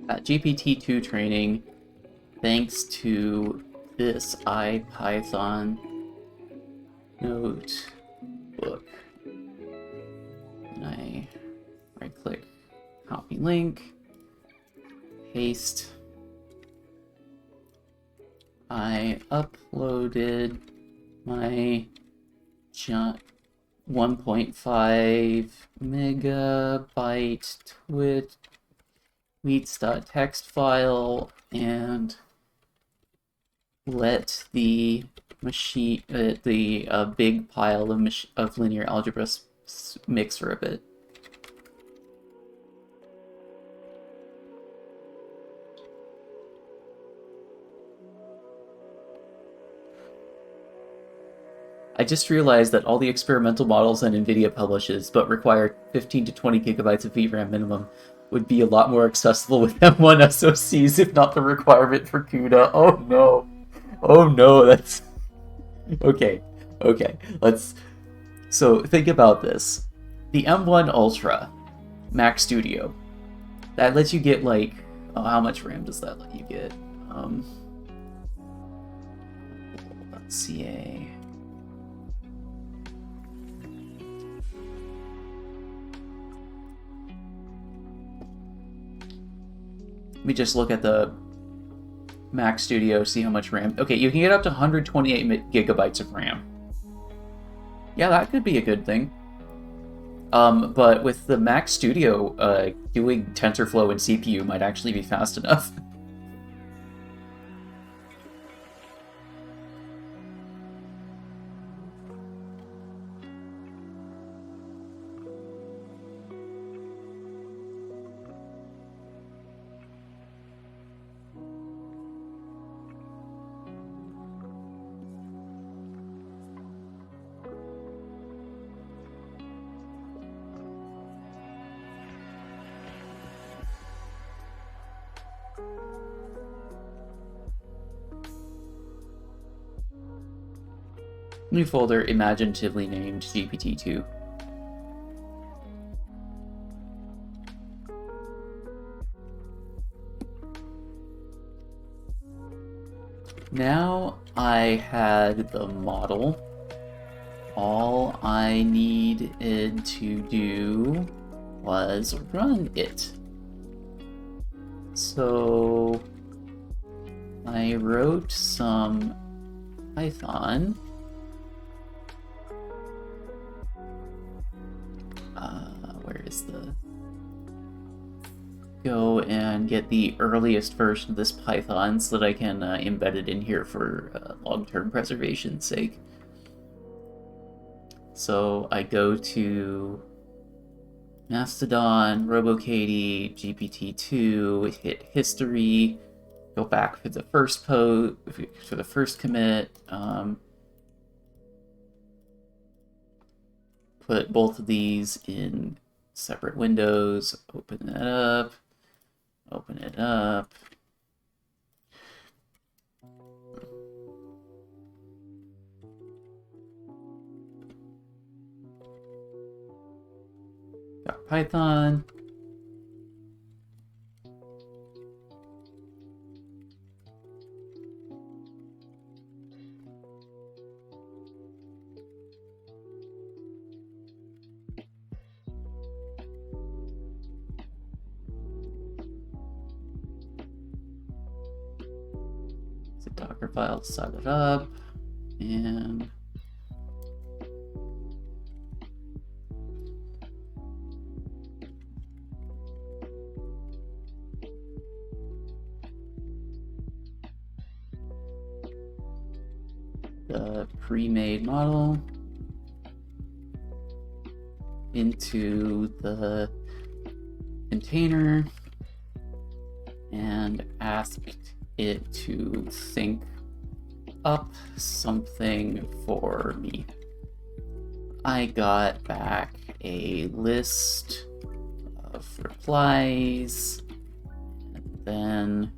GPT-2 training, thanks to this IPython notebook. And I right-click, copy link, paste. I uploaded my 1.5 megabyte tweets.txt file and let the machine, big pile of linear algebra mix for a bit. I just realized that all the experimental models that NVIDIA publishes, but require 15 to 20 gigabytes of VRAM minimum, would be a lot more accessible with M1 SoCs, if not the requirement for CUDA. Oh no. Oh no, that's... Okay, So think about this. The M1 Ultra Mac Studio, that lets you get like... Oh, how much RAM does that let you get? .ca... Let me just look at the Mac Studio, see how much RAM. Okay, you can get up to 128 gigabytes of RAM. Yeah, that could be a good thing. But with the Mac Studio, doing TensorFlow and CPU might actually be fast enough. New folder, imaginatively named GPT-2. Now I had the model. All I needed to do was run it. So I wrote some Python. Where is the... Go and get the earliest version of this Python so that I can embed it in here for long-term preservation's sake. So I go to Mastodon, RoboKatie, GPT-2, hit history, go back for the first for the first commit, put both of these in separate windows, open it up, open it up. Got Python. It's a Docker file to set it up, and the pre-made model into the container and asked it to think up something for me. I got back a list of replies, and then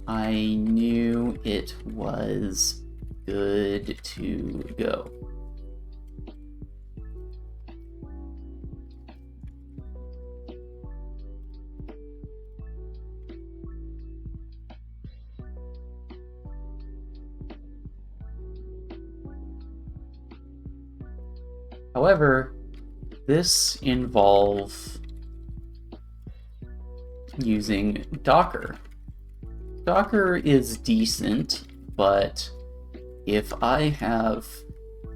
I knew it was good to go. However, this involves using Docker. Docker is decent, but if I have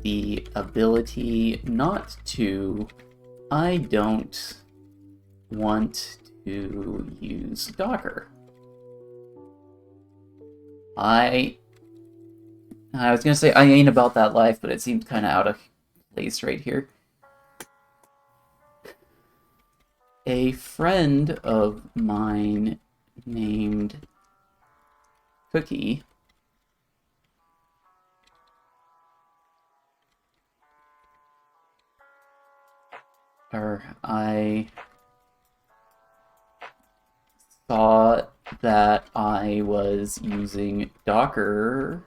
the ability not to, I don't want to use Docker. I was gonna say I ain't about that life, but it seems kind of out of place right here. A friend of mine named Cookie I thought that I was using Docker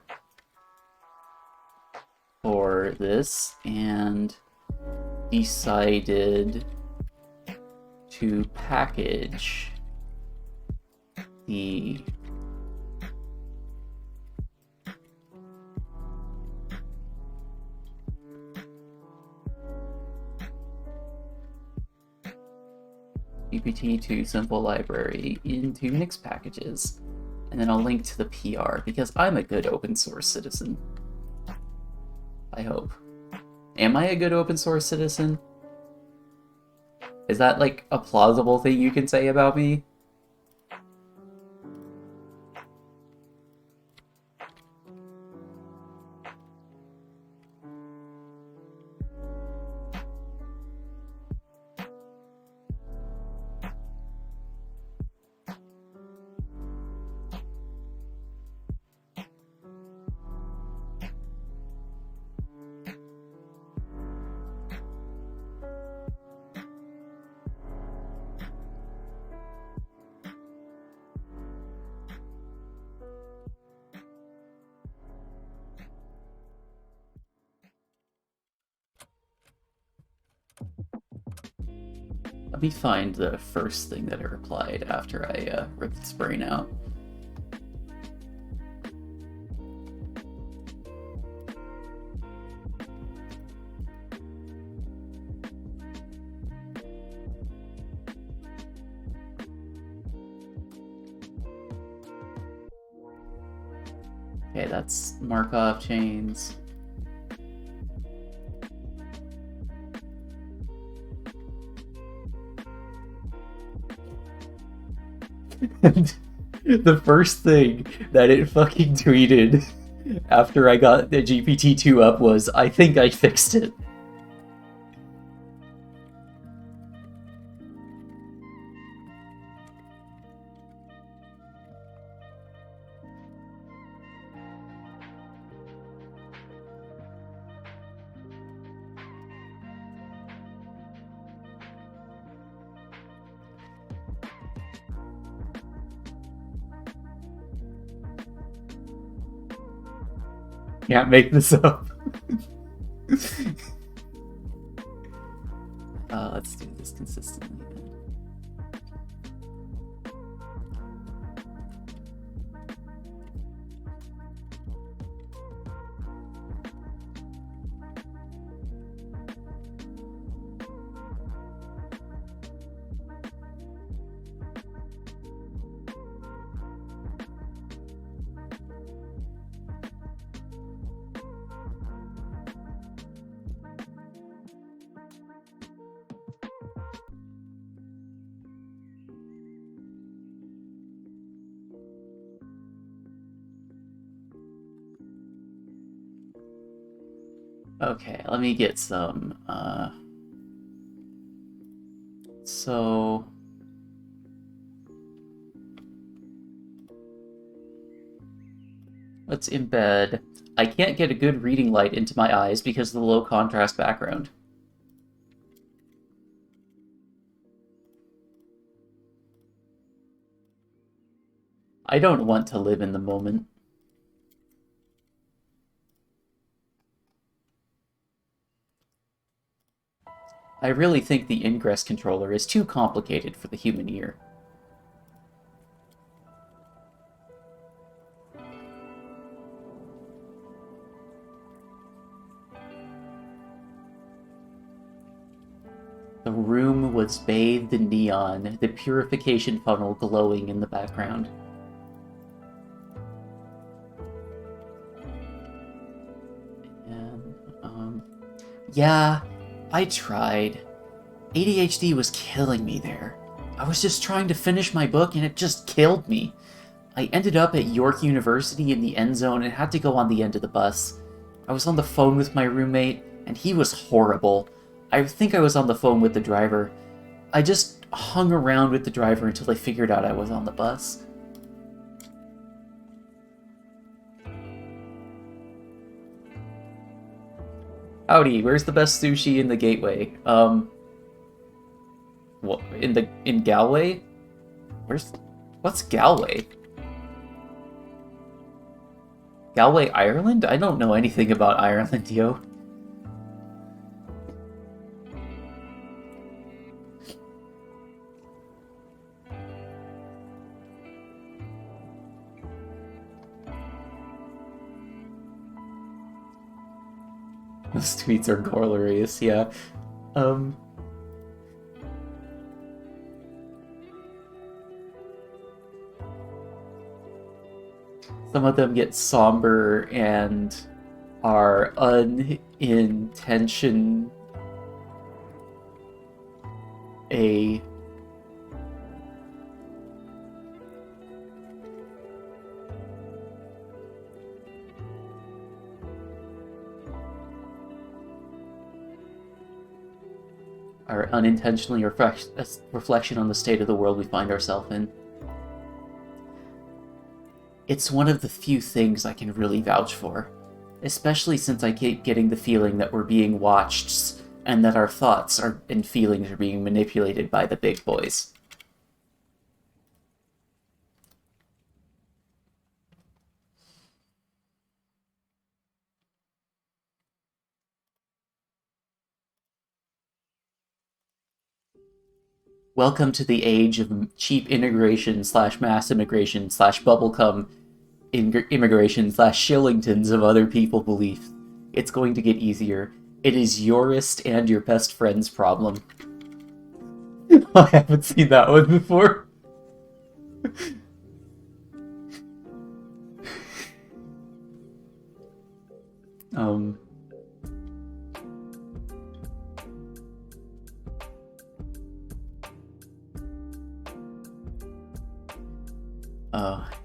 for this and decided to package the GPT-2 simple library into Nix packages, and then I'll link to the PR because I'm a good open source citizen. I hope. Am I a good open source citizen? Is that like a plausible thing you can say about me? Let me find the first thing that I replied after I ripped this brain out. Okay, that's Markov chains. And the first thing that it fucking tweeted after I got the GPT-2 up was, "I think I fixed it." can't make this up. Let's do this consistently then. Okay, let me get some, so... Let's embed. I can't get a good reading light into my eyes because of the low contrast background. I don't want to live in the moment. I really think the ingress controller is too complicated for the human ear. The room was bathed in neon, the purification funnel glowing in the background. And, yeah, I tried. ADHD was killing me there. I was just trying to finish my book and it just killed me. I ended up at York University in the end zone and had to go on the end of the bus. I was on the phone with my roommate, and he was horrible. I think I was on the phone with the driver. I just hung around with the driver until they figured out I was on the bus. Howdy, where's the best sushi in the Gateway? What, in Galway? What's Galway? Galway, Ireland? I don't know anything about Ireland, yo. Those tweets are glorious, yeah. Some of them get somber and are unintention a are unintentionally a reflection on the state of the world we find ourselves in. It's one of the few things I can really vouch for, especially since I keep getting the feeling that we're being watched and that our thoughts and feelings are being manipulated by the big boys. Welcome to the age of cheap integration / mass immigration / bubblegum immigration / Shillingtons of other people belief. It's going to get easier. It is yourest and your best friend's problem. I haven't seen that one before.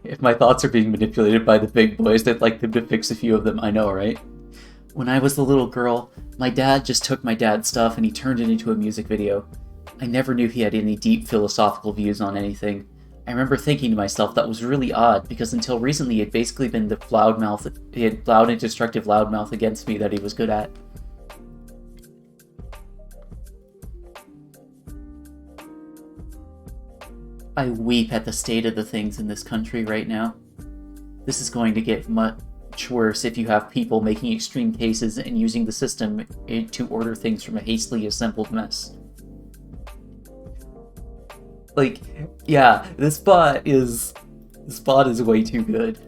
If my thoughts are being manipulated by the big boys, I'd like them to fix a few of them. I know, right? When I was a little girl, my dad just took my dad's stuff and he turned it into a music video. I never knew he had any deep philosophical views on anything. I remember thinking to myself that was really odd, because until recently he had basically been the loudmouth, he had loud and destructive loudmouth against me that he was good at. I weep at the state of the things in this country right now. This is going to get much worse if you have people making extreme cases and using the system to order things from a hastily assembled mess. Like, yeah, this bot is way too good.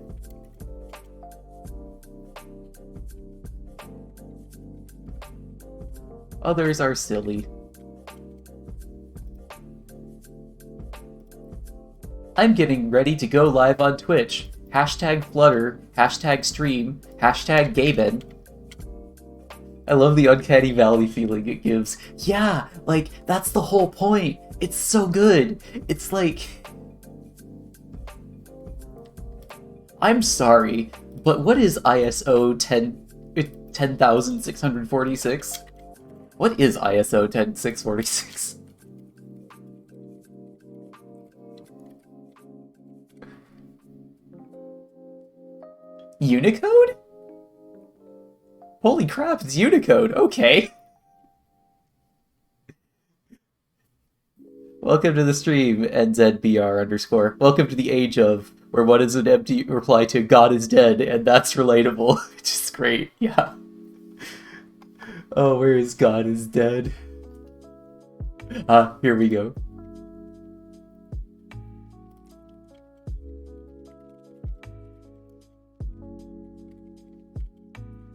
Others are silly. I'm getting ready to go live on Twitch. Hashtag Flutter, hashtag stream, hashtag Gaben. I love the uncanny valley feeling it gives. Yeah, like, that's the whole point. It's so good. It's like... I'm sorry, but what is ISO 10,646? What is ISO 10646? Unicode? Holy crap, it's Unicode. Okay. Welcome to the stream, NZBR_. Welcome to the age of where what is an empty reply to God is dead, and that's relatable. Which is great, yeah. Oh, where is God is dead? Here we go.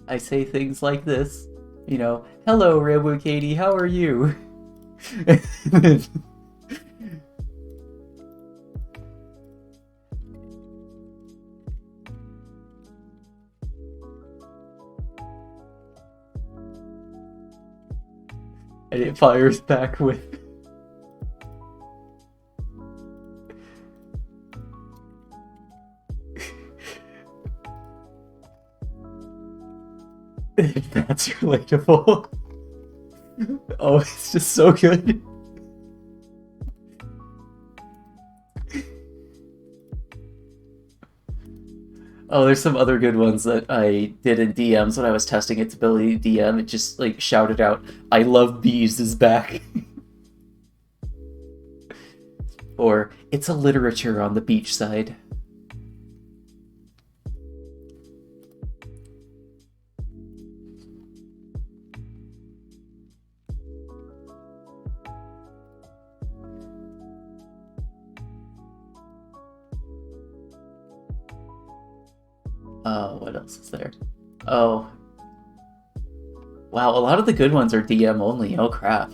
I say things like this, you know, hello, Railway Katie, how are you? And it fires back with... That's relatable. Oh, it's just so good. Oh, there's some other good ones that I did in DMs when I was testing its ability to DM. It just, like, shouted out, I love bees is back. Or, it's a literature on the beach side. What else is there? Oh. Wow, a lot of the good ones are DM only. Oh crap.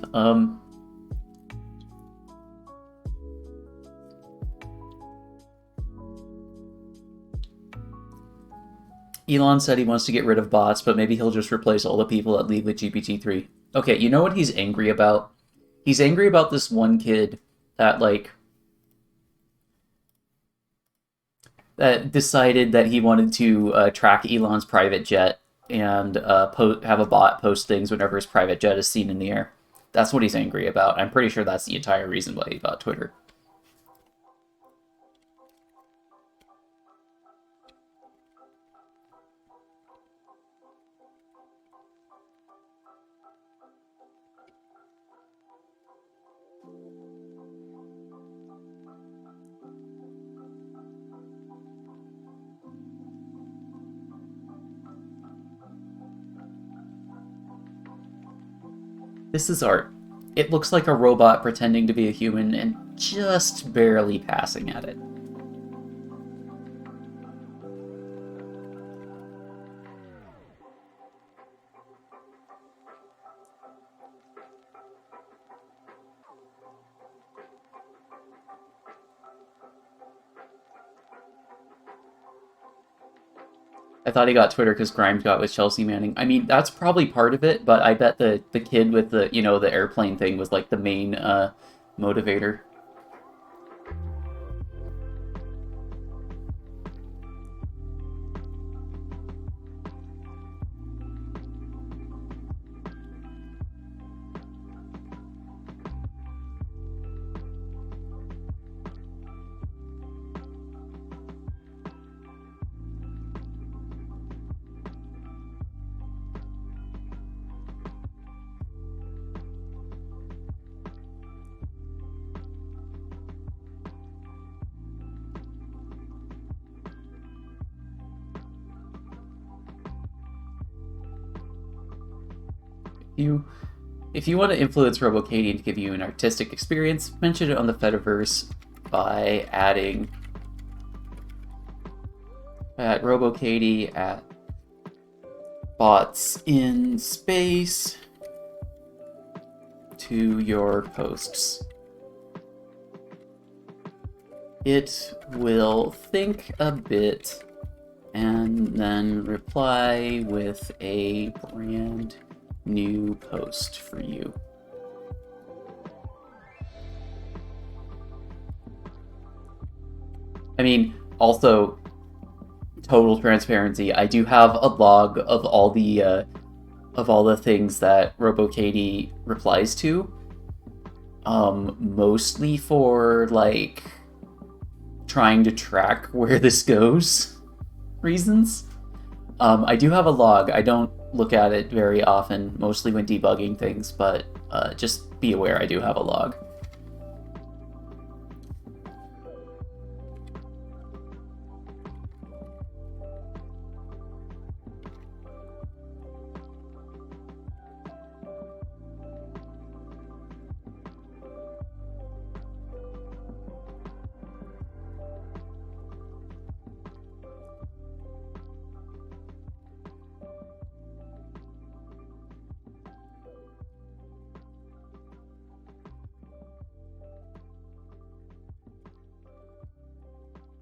Elon said he wants to get rid of bots, but maybe he'll just replace all the people that leave with GPT-3. Okay, you know what he's angry about? He's angry about this one kid that, like, that decided that he wanted to track Elon's private jet and have a bot post things whenever his private jet is seen in the air. That's what he's angry about. I'm pretty sure that's the entire reason why he got Twitter. This is art. It looks like a robot pretending to be a human and just barely passing at it. I thought he got Twitter because Grimes got with Chelsea Manning. I mean, that's probably part of it, but I bet the kid with the, you know, the airplane thing was like the main motivator. You, if you want to influence RoboKatie to give you an artistic experience, mention it on the Fediverse by adding at RoboKatie at bots in space to your posts. It will think a bit and then reply with a brand new post for you. I mean, also, total transparency, I do have a log of all the things that RoboKatie replies to. Mostly for like trying to track where this goes reasons. I do have a log. I don't look at it very often, mostly when debugging things, but just be aware I do have a log.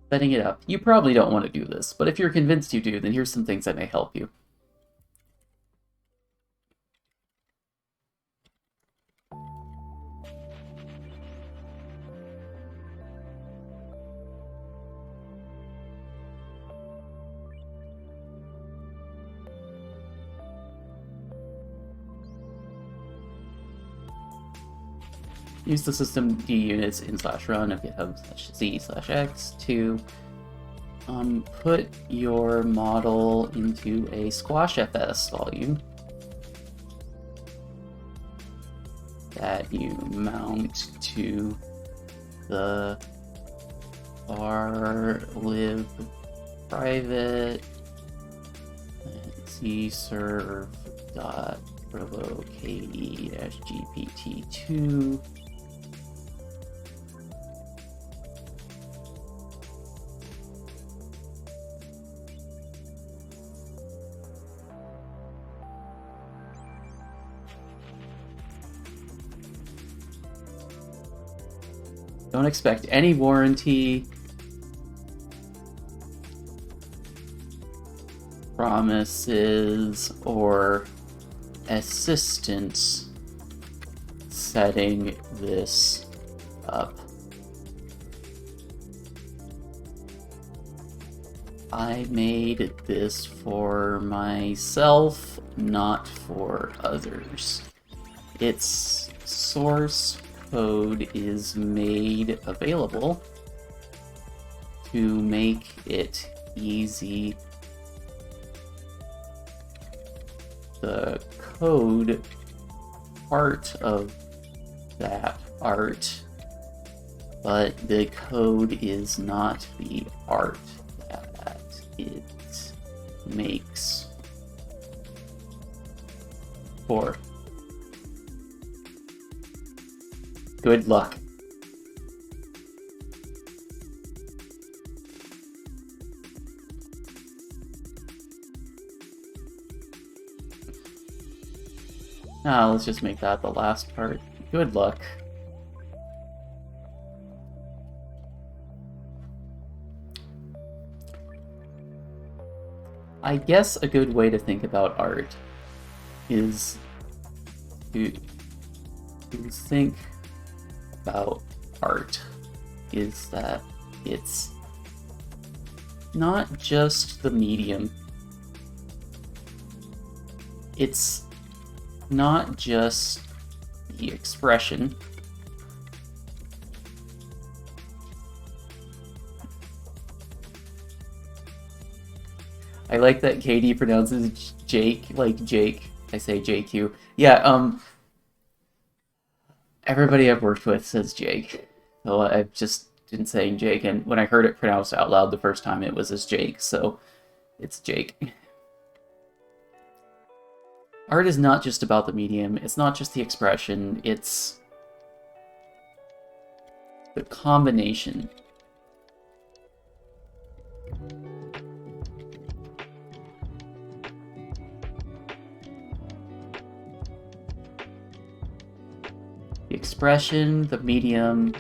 Setting it up. You probably don't want to do this, but if you're convinced you do, then here's some things that may help you. Use the systemd units in /run of github/z/x to put your model into a squashfs volume that you mount to the var-lib private cserv.RoboKatie-gpt2. Don't expect any warranty, promises, or assistance setting this up. I made this for myself, not for others. Its source code is made available to make it easy. The code part of that art, but the code is not the art that it makes for. Good luck. Now let's just make that the last part. Good luck. I guess a good way to think about art is to think about art is that it's not just the medium. It's not just the expression. I like that Katie pronounces Jake like Jake. I say JQ. Yeah, everybody I've worked with says Jake. So I've just been saying Jake, and when I heard it pronounced out loud the first time, it was as Jake, so it's Jake. Art is not just about the medium, it's not just the expression, it's the combination. The expression, the medium,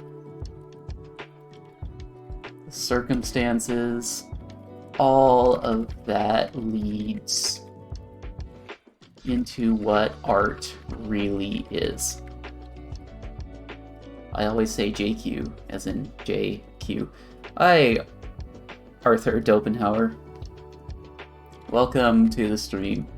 the circumstances, all of that leads into what art really is. I always say JQ, as in JQ. Hi, Arthur Dopenhauer. Welcome to the stream.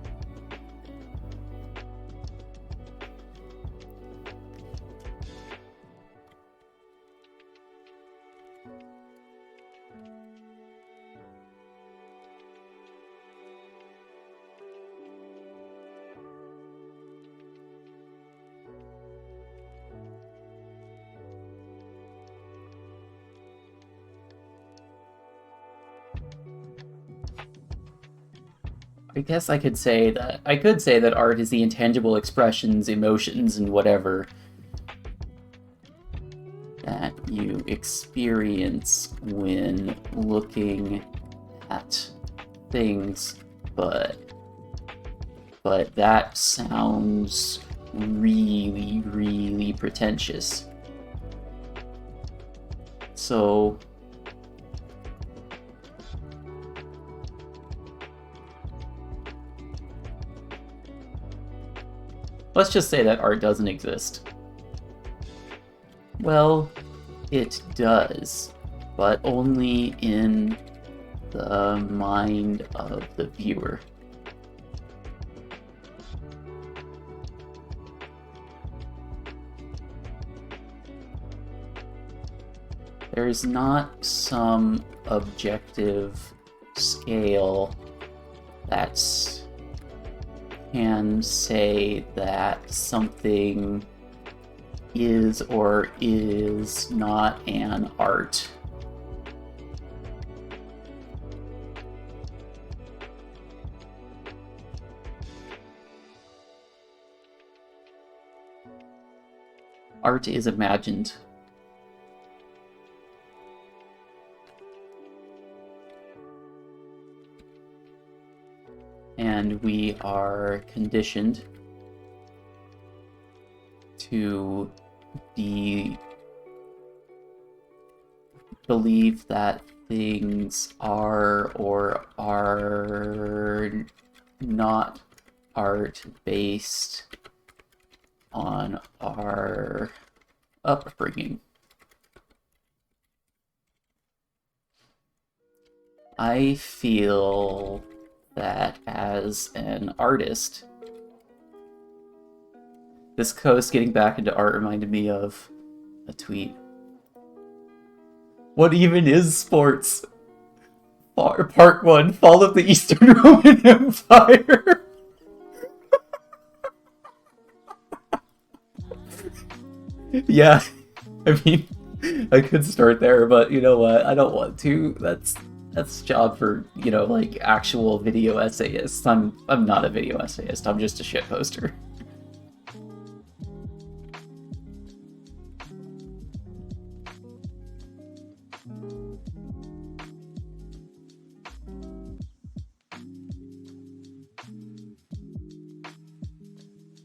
I guess I could say that art is the intangible expressions, emotions, and whatever that you experience when looking at things, but that sounds really, really pretentious. So let's just say that art doesn't exist. Well, it does, but only in the mind of the viewer. There's not some objective scale that's can say that something is or is not an art. Art is imagined. And we are conditioned to believe that things are or are not art based on our upbringing. I feel that as an artist, this coast getting back into art reminded me of a tweet. What even is sports? Part 1, Fall of the Eastern Roman Empire. Yeah, I mean, I could start there, but you know what? I don't want to. That's job for, you know, like actual video essayists. I'm not a video essayist. I'm just a shitposter.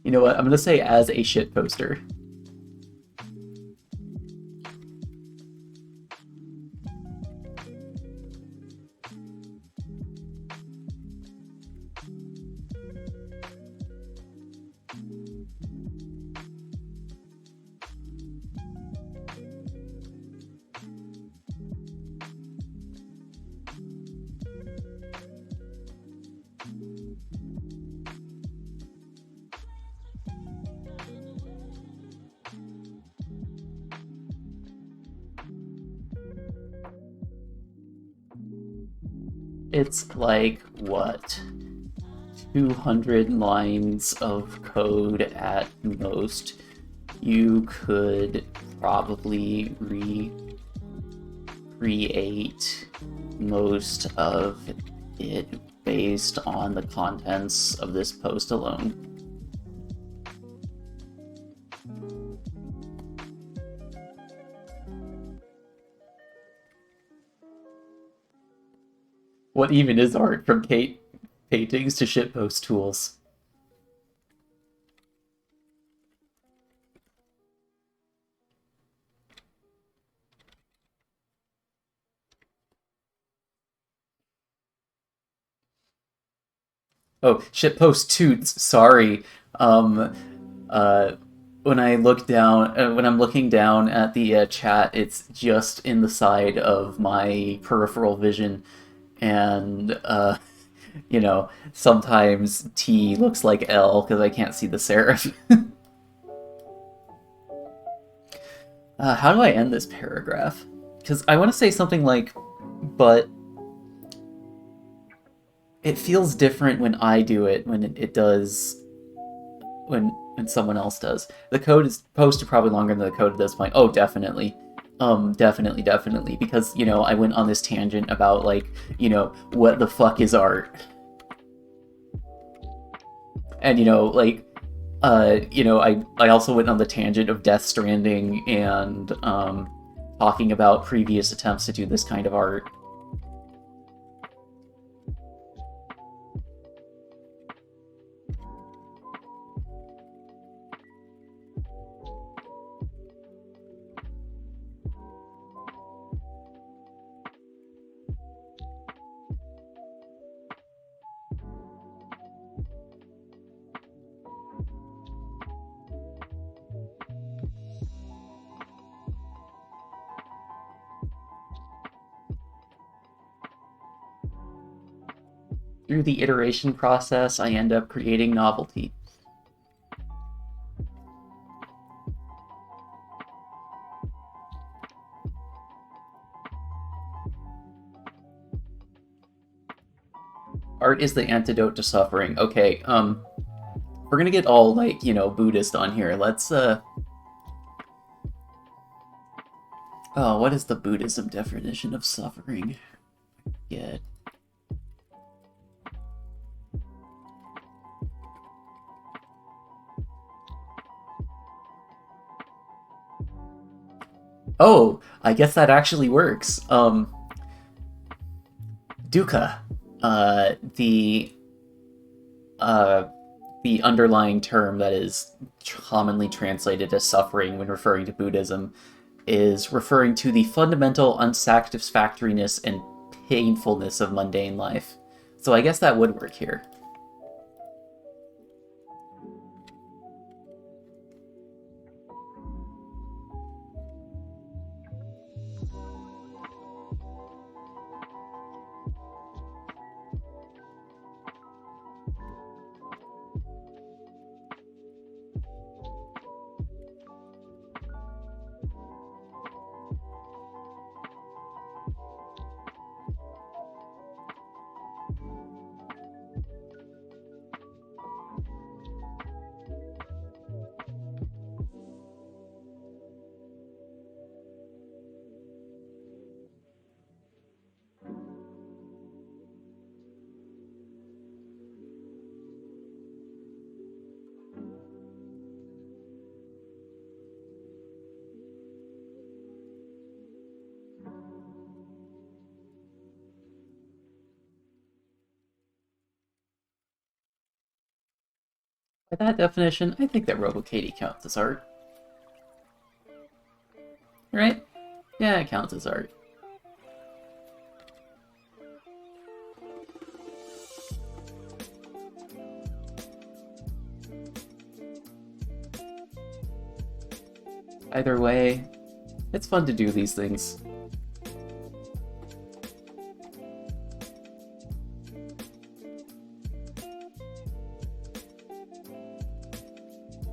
You know what? I'm gonna say as a shitposter. It's like, what, 200 lines of code at most. You could probably recreate most of it based on the contents of this post alone. What even is art, from paintings to shitpost tools? Oh, shitpost toots. Sorry. Um, uh, when I look down, when I'm looking down at the chat, it's just in the side of my peripheral vision, and sometimes T looks like L because I can't see the serif. How do I end this paragraph? Because I want to say something like, but it feels different when I do it when it does when someone else does. The code is posted probably longer than the code at this point. Oh, definitely. Definitely, because, I went on this tangent about, like, what the fuck is art? And, I also went on the tangent of Death Stranding and, talking about previous attempts to do this kind of art. Through the iteration process, I end up creating novelty. Art is the antidote to suffering. Okay, we're gonna get all, like, Buddhist on here. Let's, oh, what is the Buddhism definition of suffering? Yeah. Oh, I guess that actually works. Dukkha, uh, the uh, the underlying term that is commonly translated as suffering when referring to Buddhism, is referring to the fundamental unsatisfactoriness and painfulness of mundane life. So I guess that would work here. By that definition, I think that RoboKatie counts as art. Right? Yeah, it counts as art. Either way, it's fun to do these things.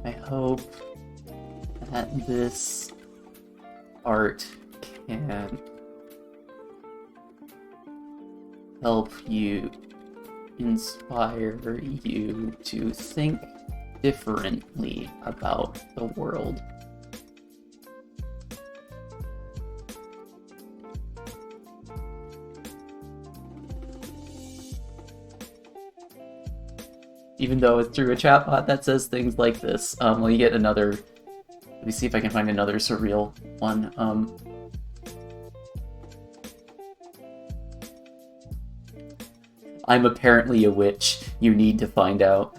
I hope that this art can help you, inspire you to think differently about the world. Even though it's through a chatbot that says things like this. Well, you get another... Let me see if I can find another surreal one. I'm apparently a witch. You need to find out.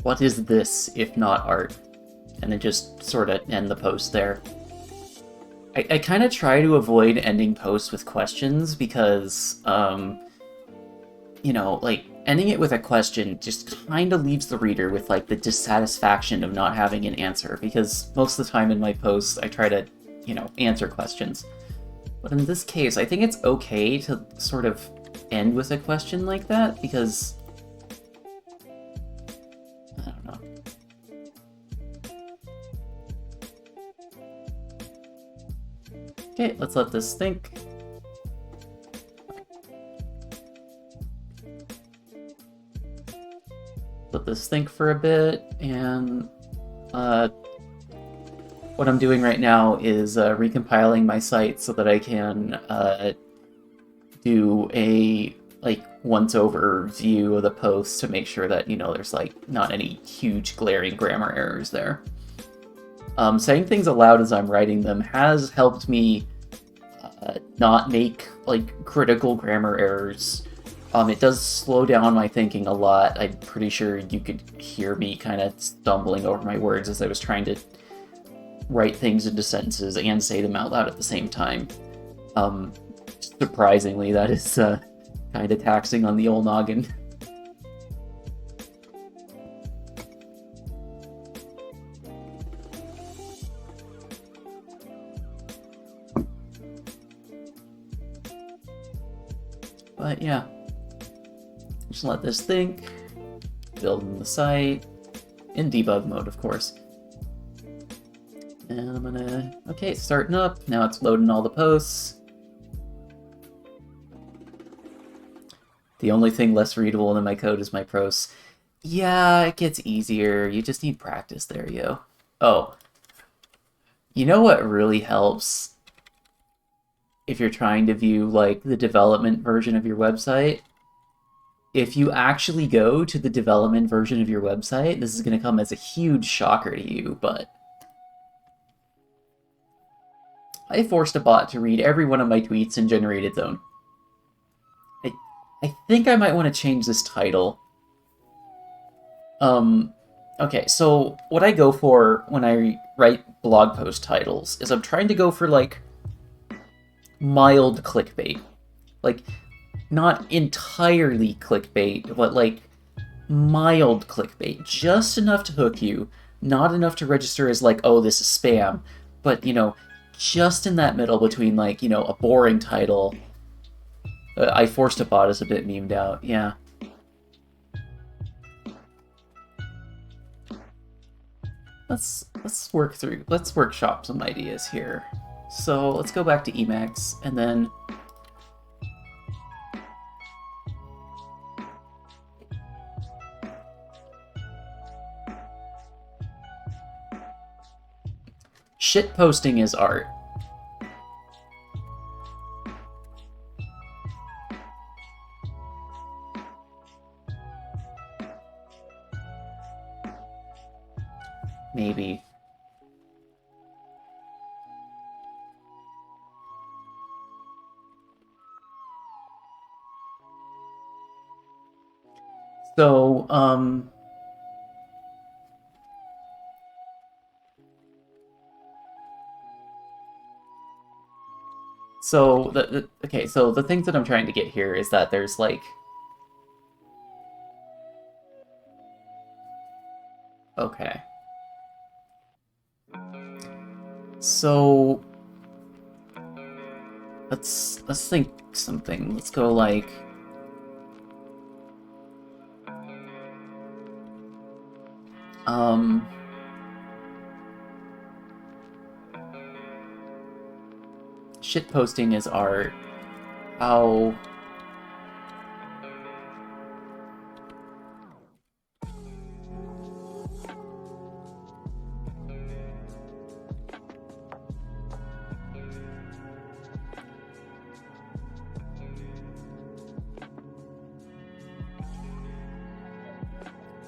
What is this, if not art? And then just sort of end the post there. I kind of try to avoid ending posts with questions because, you know, like, ending it with a question just kind of leaves the reader with, like, the dissatisfaction of not having an answer, because most of the time in my posts I try to, you know, answer questions. But in this case, I think it's okay to sort of end with a question like that, because I don't know. Okay, let's let this think. Let this think for a bit, and what I'm doing right now is recompiling my site so that I can do a once-over view of the posts to make sure that, you know, there's like not any huge glaring grammar errors there. Saying things aloud as I'm writing them has helped me not make like critical grammar errors. It does slow down my thinking a lot. I'm pretty sure you could hear me kind of stumbling over my words as I was trying to write things into sentences and say them out loud at the same time. Surprisingly, that is kind of taxing on the old noggin. But yeah, just let this think, building the site, in debug mode, of course. And I'm gonna, okay, it's starting up, now it's loading all the posts. The only thing less readable than my code is my prose. Yeah, it gets easier, you just need practice there, yo. Oh, you know what really helps if you're trying to view, like, the development version of your website? If you actually go to the development version of your website, this is going to come as a huge shocker to you, but I forced a bot to read every one of my tweets and generate its own. I think I might want to change this title. Okay, so what I go for when I write blog post titles is I'm trying to go for, like, mild clickbait. Like, not entirely clickbait, but, like, mild clickbait. Just enough to hook you, not enough to register as, like, oh, this is spam, but, you know, just in that middle between, like, you know, a boring title. I forced a bot is a bit memed out, yeah. Let's workshop some ideas here. So let's go back to Emacs, and then shitposting is art. Maybe. So, so okay, so the things that I'm trying to get here is that there's like, okay. So let's think something. Let's go like shitposting is art. How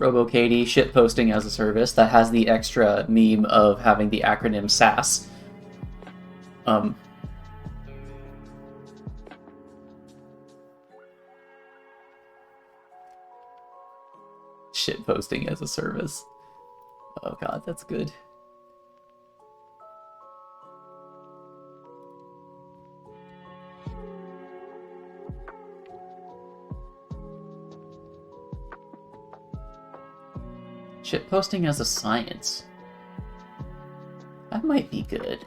RoboKatie, shitposting as a service, that has the extra meme of having the acronym SAS. Shitposting as a service. Oh god, that's good. Shitposting as a science. That might be good.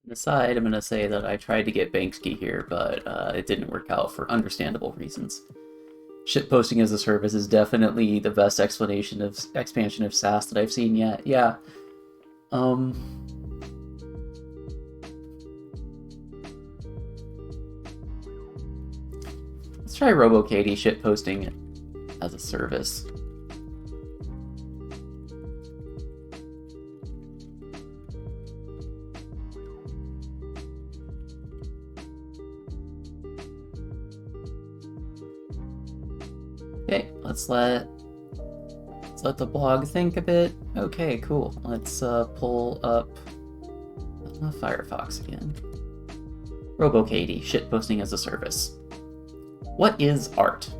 Aside, I'm going to say that I tried to get Banksy here, but it didn't work out for understandable reasons. Shitposting as a service is definitely the best explanation of expansion of SAS that I've seen yet. Yeah. Let's try RoboKatie shitposting as a service. Okay, let's let the blog think a bit. Okay, cool. Let's pull up Firefox again. RoboKatie, shitposting as a service. What is art?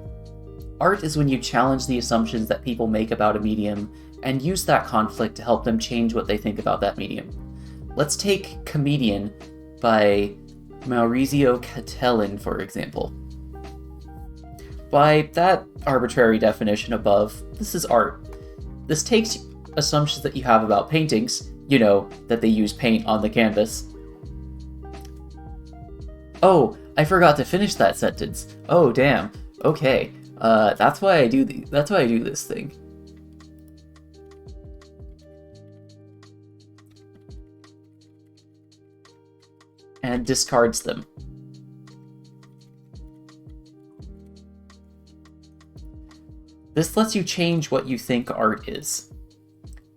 Art is when you challenge the assumptions that people make about a medium and use that conflict to help them change what they think about that medium. Let's take Comedian by Maurizio Catellin, for example. By that arbitrary definition above, this is art. This takes assumptions that you have about paintings, you know, that they use paint on the canvas. Oh, I forgot to finish that sentence. Oh, damn. Okay. That's why I do this thing. And discards them. This lets you change what you think art is.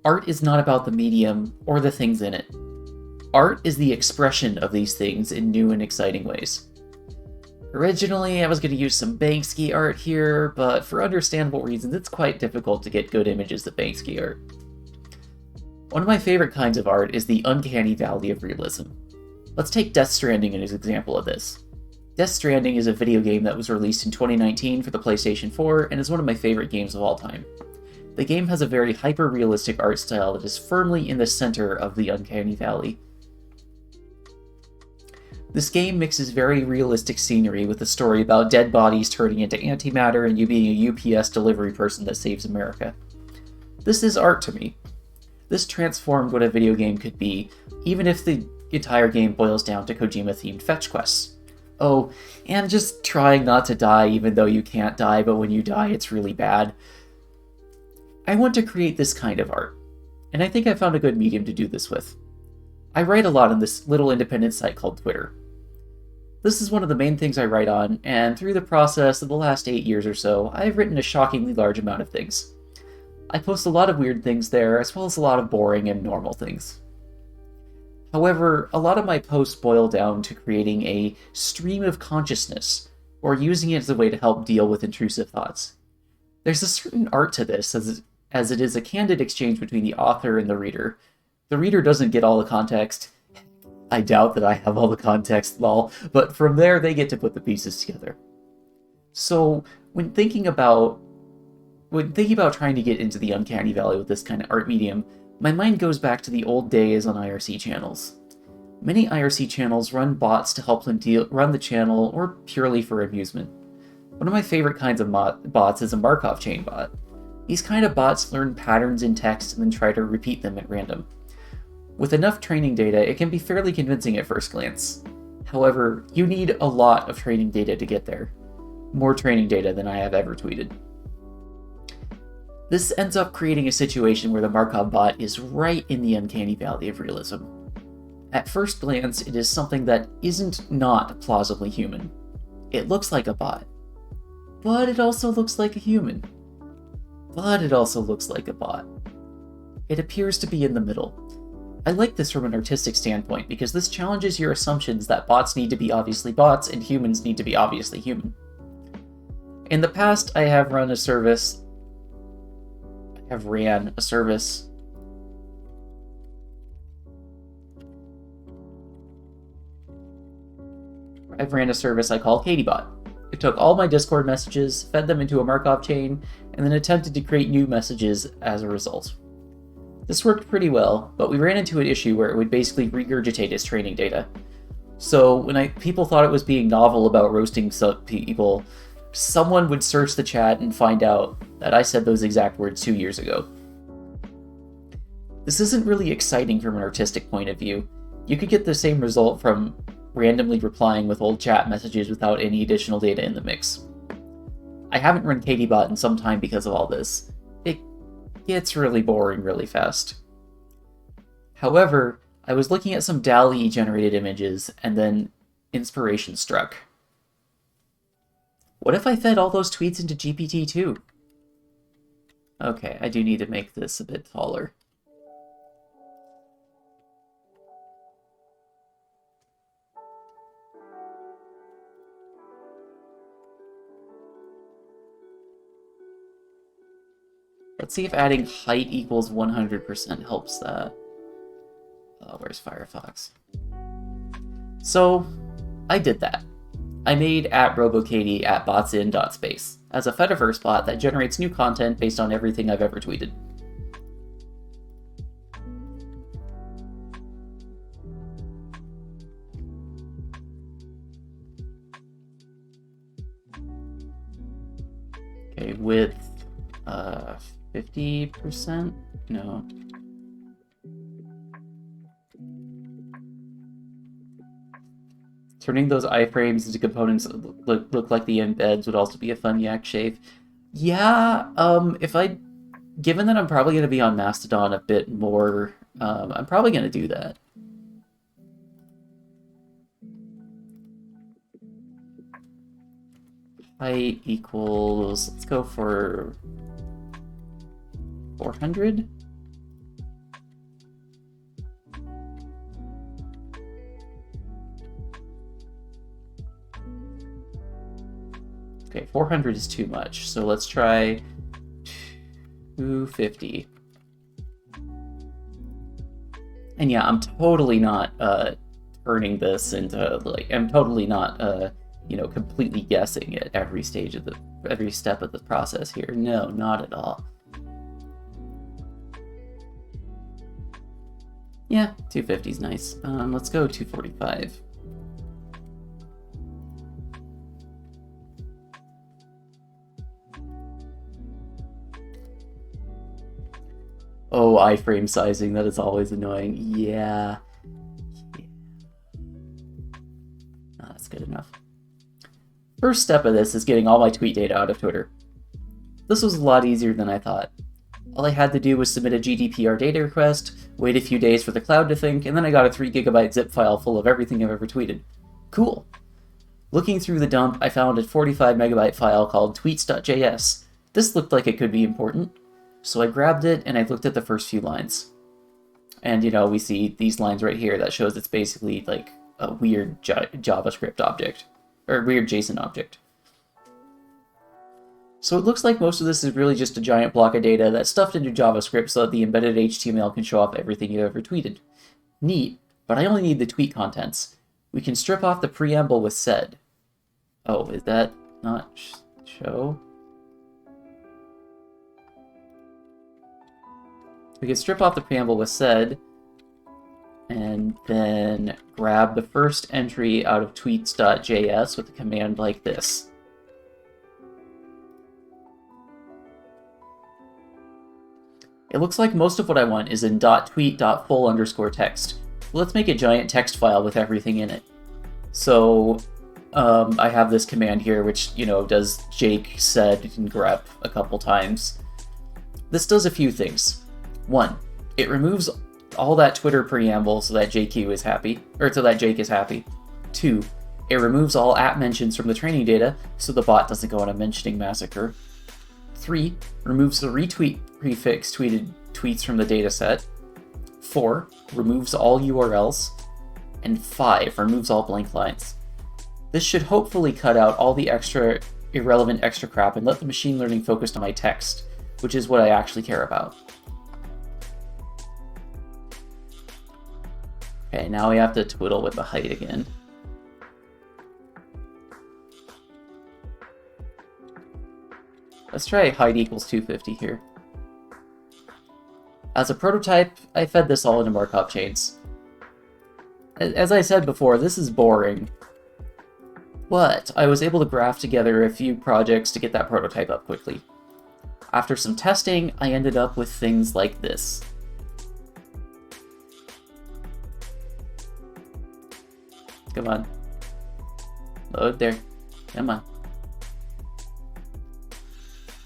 Art is not about the medium or the things in it. Art is the expression of these things in new and exciting ways. Originally, I was going to use some Banksy art here, but for understandable reasons, it's quite difficult to get good images of Banksy art. One of my favorite kinds of art is the uncanny valley of realism. Let's take Death Stranding as an example of this. Death Stranding is a video game that was released in 2019 for the PlayStation 4 and is one of my favorite games of all time. The game has a very hyper-realistic art style that is firmly in the center of the uncanny valley. This game mixes very realistic scenery with a story about dead bodies turning into antimatter and you being a UPS delivery person that saves America. This is art to me. This transformed what a video game could be, even if the entire game boils down to Kojima-themed fetch quests. Oh, and just trying not to die even though you can't die, but when you die it's really bad. I want to create this kind of art, and I think I found a good medium to do this with. I write a lot on this little independent site called Twitter. This is one of the main things I write on, and through the process of the last 8 years or so, I've written a shockingly large amount of things. I post a lot of weird things there, as well as a lot of boring and normal things. However, a lot of my posts boil down to creating a stream of consciousness, or using it as a way to help deal with intrusive thoughts. There's a certain art to this, as it is a candid exchange between the author and the reader, The reader doesn't get all the context. I doubt that I have all the context, lol, but from there they get to put the pieces together. So when thinking about trying to get into the uncanny valley with this kind of art medium, my mind goes back to the old days on IRC channels. Many IRC channels run bots to help them run the channel, or purely for amusement. One of my favorite kinds of bots is a Markov chain bot. These kind of bots learn patterns in text and then try to repeat them at random. With enough training data, it can be fairly convincing at first glance. However, you need a lot of training data to get there. More training data than I have ever tweeted. This ends up creating a situation where the Markov bot is right in the uncanny valley of realism. At first glance, it is something that isn't not plausibly human. It looks like a bot. But it also looks like a human. But it also looks like a bot. It appears to be in the middle. I like this from an artistic standpoint because this challenges your assumptions that bots need to be obviously bots and humans need to be obviously human. In the past, I have ran a service I've ran a service I call KatieBot. It took all my Discord messages, fed them into a Markov chain, and then attempted to create new messages as a result. This worked pretty well, but we ran into an issue where it would basically regurgitate its training data. So when people thought it was being novel about roasting some people, someone would search the chat and find out that I said those exact words 2 years ago. This isn't really exciting from an artistic point of view. You could get the same result from randomly replying with old chat messages without any additional data in the mix. I haven't run KatieBot in some time because of all this. It gets really boring really fast. However, I was looking at some DALL-E generated images, and then inspiration struck. What if I fed all those tweets into GPT-2? Okay, I do need to make this a bit taller. Let's see if adding height equals 100% helps that. Where's Firefox? So, I did that. I made @RoboKatie @botsin.space as a Fediverse bot that generates new content based on everything I've ever tweeted. Okay, width 50%? No. Turning those iframes into components that look like the embeds would also be a fun yak shave. Yeah, given that I'm probably going to be on Mastodon a bit more, I'm probably going to do that. Height equals, let's go for 400. Okay, 400 is too much, so let's try 250. And yeah, I'm totally not turning this into, like, I'm totally not completely guessing at every stage of every step of the process here. No, not at all. Yeah, 250 is nice. Let's go 245. Oh, iframe sizing, that is always annoying. Yeah. No, that's good enough. First step of this is getting all my tweet data out of Twitter. This was a lot easier than I thought. All I had to do was submit a GDPR data request, wait a few days for the cloud to think, and then I got a 3 GB zip file full of everything I've ever tweeted. Cool. Looking through the dump, I found a 45 MB file called tweets.js. This looked like it could be important. So I grabbed it and I looked at the first few lines. And, we see these lines right here that shows it's basically like a weird JavaScript object, or weird JSON object. So it looks like most of this is really just a giant block of data that's stuffed into JavaScript so that the embedded HTML can show off everything you ever tweeted. Neat, but I only need the tweet contents. We can strip off the preamble with sed. Oh, is that not show? We can strip off the preamble with sed, and then grab the first entry out of tweets.js with a command like this. It looks like most of what I want is in .tweet.full_text. Let's make a giant text file with everything in it. So I have this command here which, does Jake said and grep a couple times. This does a few things. 1, it removes all that Twitter preamble so that JQ is happy, or so that Jake is happy. 2, it removes all @mentions from the training data so the bot doesn't go on a mentioning massacre. 3, removes the retweet prefix tweeted tweets from the dataset. 4, removes all URLs. And 5, removes all blank lines. This should hopefully cut out all the irrelevant extra crap and let the machine learning focus on my text, which is what I actually care about. Okay, now we have to twiddle with the height again. Let's try height equals 250 here. As a prototype, I fed this all into Markov chains. As I said before, this is boring. But I was able to graph together a few projects to get that prototype up quickly. After some testing, I ended up with things like this. Come on. Load there. Come on.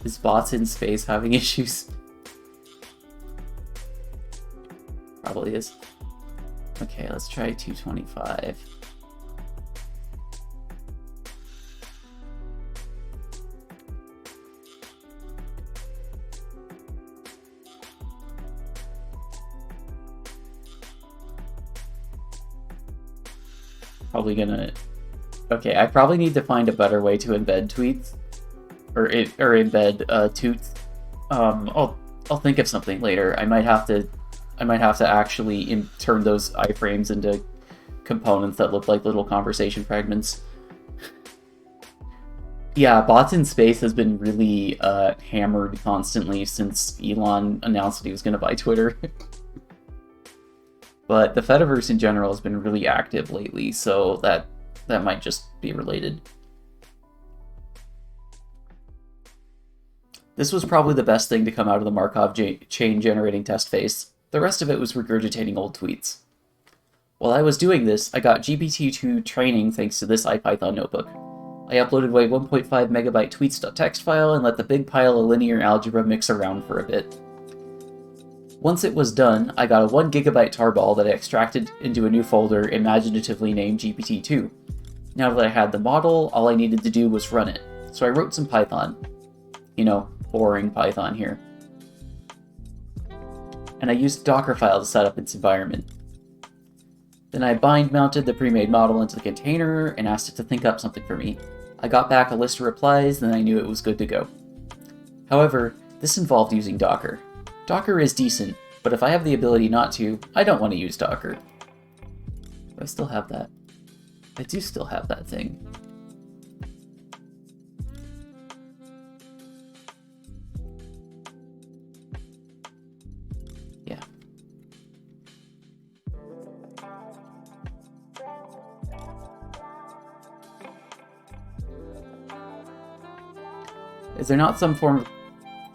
Is bots in space having issues? Probably is. Okay, let's try 225. Probably gonna... Okay, I probably need to find a better way to embed tweets. Or embed toots. I'll think of something later. I might have to actually turn those iframes into components that look like little conversation fragments. Yeah, bots in space has been really hammered constantly since Elon announced that he was going to buy Twitter. But the Fediverse in general has been really active lately, so that might just be related. This was probably the best thing to come out of the Markov chain generating test phase. The rest of it was regurgitating old tweets. While I was doing this, I got GPT-2 training thanks to this IPython notebook. I uploaded my 1.5 megabyte tweets.txt file and let the big pile of linear algebra mix around for a bit. Once it was done, I got a 1 gigabyte tarball that I extracted into a new folder imaginatively named GPT-2. Now that I had the model, all I needed to do was run it. So I wrote some Python. Boring Python here. And I used Dockerfile to set up its environment. Then I bind-mounted the pre-made model into the container and asked it to think up something for me. I got back a list of replies, and I knew it was good to go. However, this involved using Docker. Docker is decent, but if I have the ability not to, I don't want to use Docker. Do I still have that? I do still have that thing. Yeah. Is there not some form of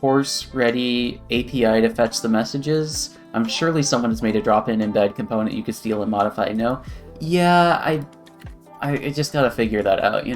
course-ready API to fetch the messages? I'm surely someone has made a drop-in embed component you could steal and modify. No? Yeah, I just gotta figure that out,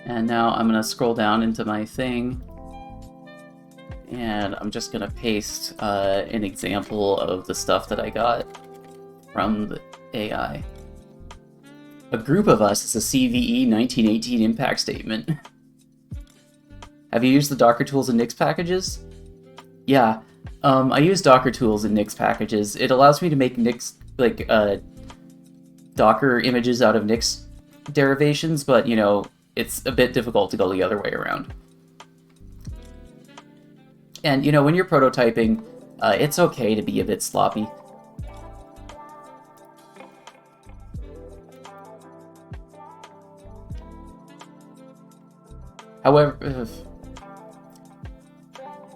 And now I'm gonna scroll down into my thing, and I'm just gonna paste an example of the stuff that I got from the AI. A group of us is a CVE 1918 impact statement. Have you used the Docker tools in Nix packages? Yeah, I use Docker tools in Nix packages. It allows me to make Nix, like, Docker images out of Nix derivations, but, you know, it's a bit difficult to go the other way around. And, you know, when you're prototyping, it's okay to be a bit sloppy. However,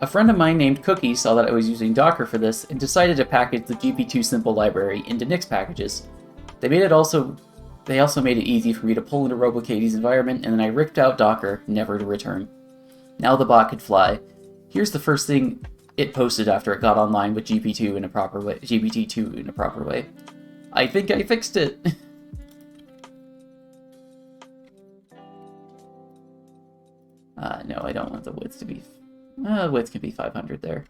a friend of mine named Cookie saw that I was using Docker for this and decided to package the GP2 simple library into Nix packages. They also made it easy for me to pull into RoboKatie's environment, and then I ripped out Docker, never to return. Now the bot could fly. Here's the first thing it posted after it got online with GPT-2 in a proper way. I think I fixed it. No, I don't want the width to be... width can be 500 there.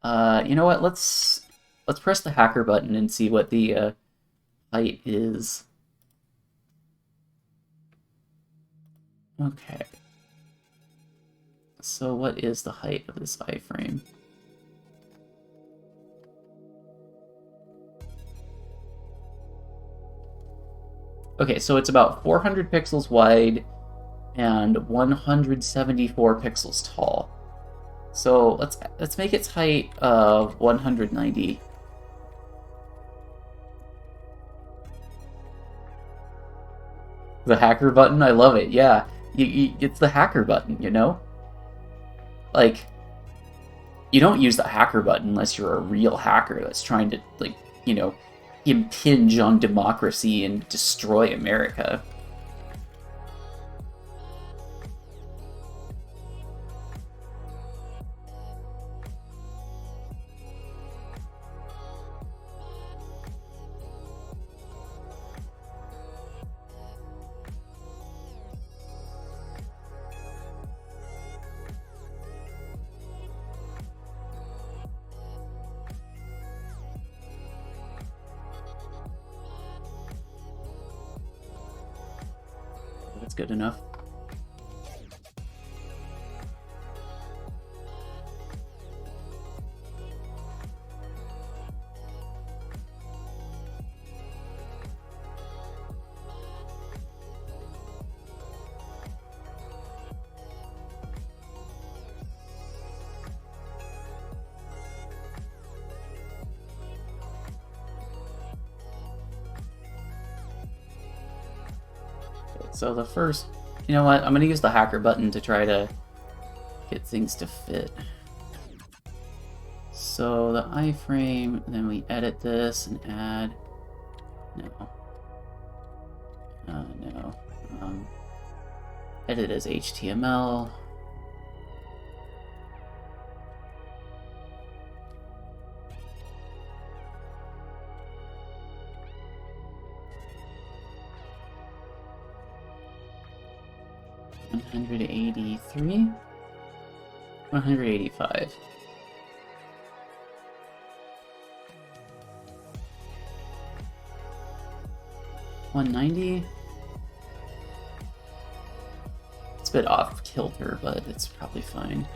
You know what? Let's press the hacker button and see what the height is. Okay. So what is the height of this iframe? Okay, so it's about 400 pixels wide and 174 pixels tall. So let's make its height 190. The hacker button, I love it. Yeah, it's the hacker button, you know? Like, you don't use the hacker button unless you're a real hacker that's trying to, like, you know, impinge on democracy and destroy America. That's good enough. So the first, you know what, I'm gonna use the hacker button to try to get things to fit. So the iframe, then we edit this and add, edit as HTML. $183, $185. $190. It's a bit off kilter, but it's probably fine.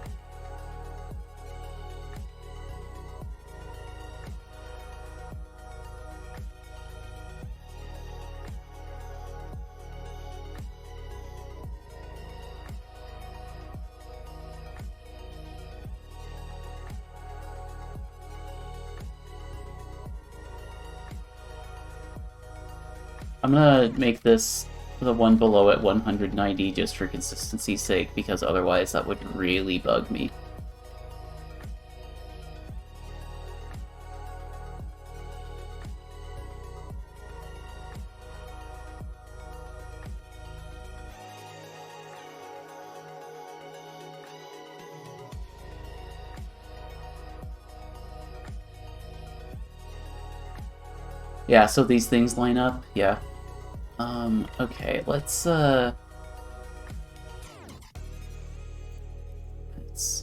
I'm gonna make this the one below at 190 just for consistency's sake, because otherwise that would really bug me. Yeah, so these things line up, yeah. Okay, let's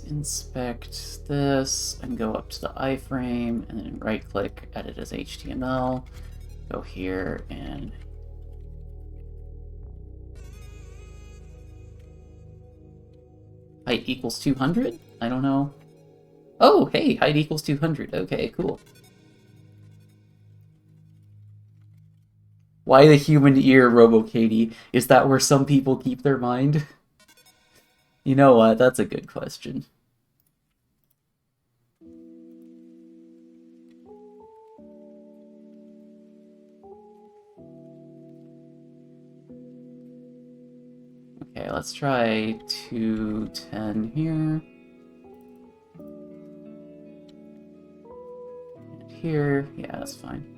inspect this and go up to the iframe and then right click, edit as HTML, go here and height equals 200? I don't know. Oh, hey, height equals 200. Okay, cool. Why the human ear, RoboKatie? Is that where some people keep their mind? You know what? That's a good question. Okay, let's try 210 here. And here, yeah, that's fine.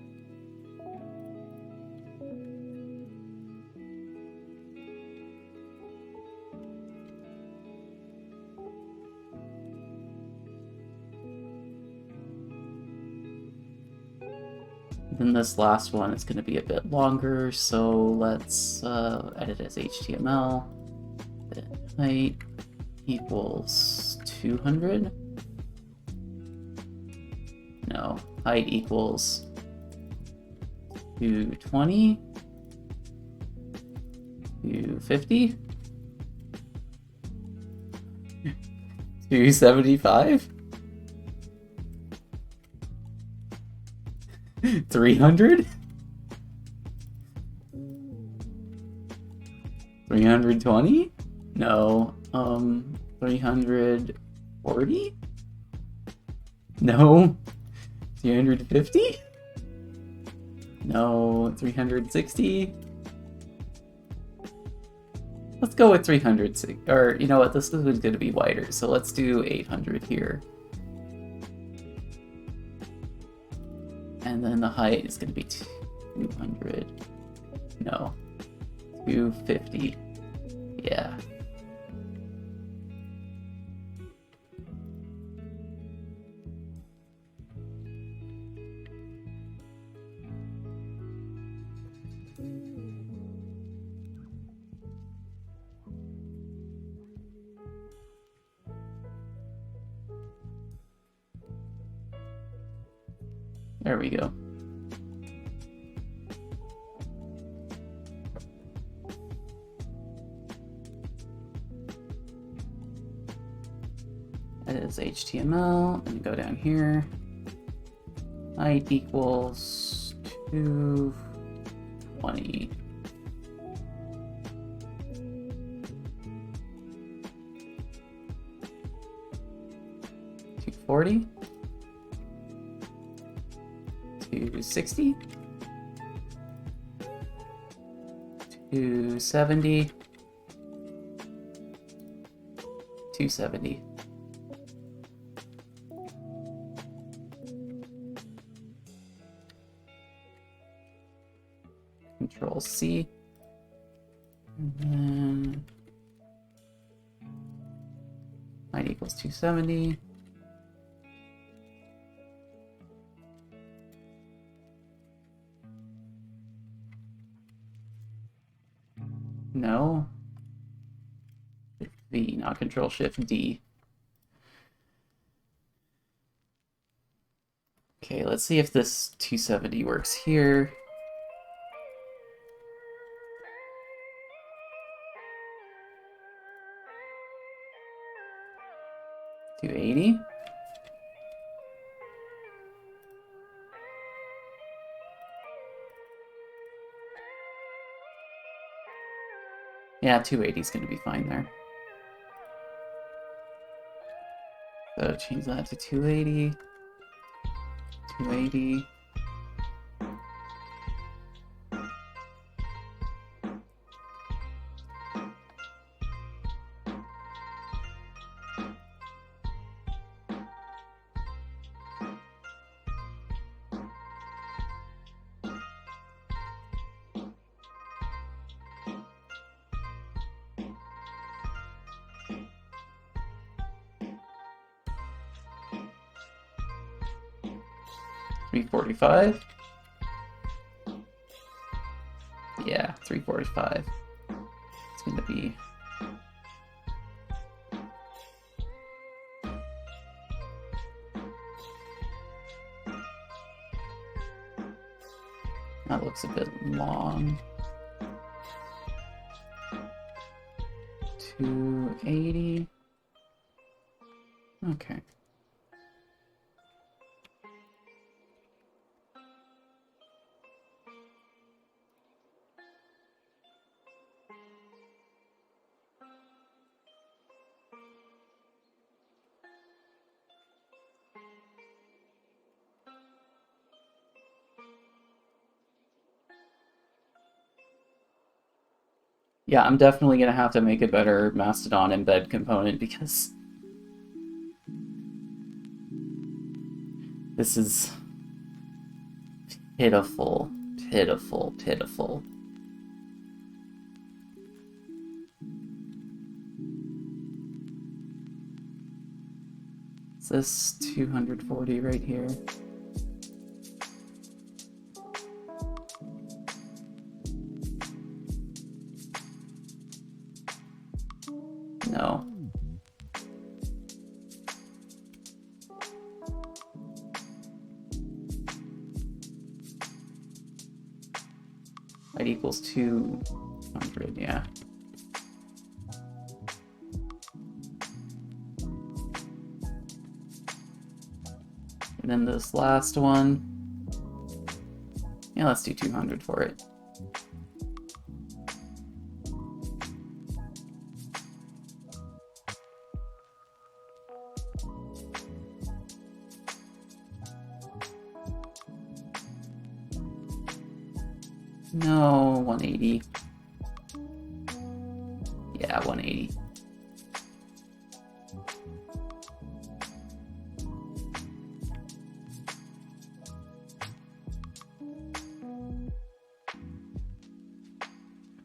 Then this last one is going to be a bit longer, so let's edit as HTML. Then height equals 200. No, height equals 220, 250, 275. 300? 320? No. 340? No. 350? No. 360? Let's go with 360. Or, you know what, this is going to be wider, so let's do 800 here. And then the height is going to be 200. No. 250. Yeah. There we go. That is HTML, and go down here. Height equals 220. $240. 260, 270, 270. Control C, and then height equals 270. No. V, not Control Shift D. Okay, let's see if this 270 works here. $280. Yeah, 280 is going to be fine there. So change that to 280. 280. $345. Yeah, 345. It's going to be... That looks a bit long. 280. Okay. Yeah, I'm definitely going to have to make a better Mastodon embed component because this is pitiful, pitiful, pitiful. Is this 240 right here? No. That equals 200, yeah. And then this last one, yeah, let's do 200 for it. No, 180. Yeah, 180.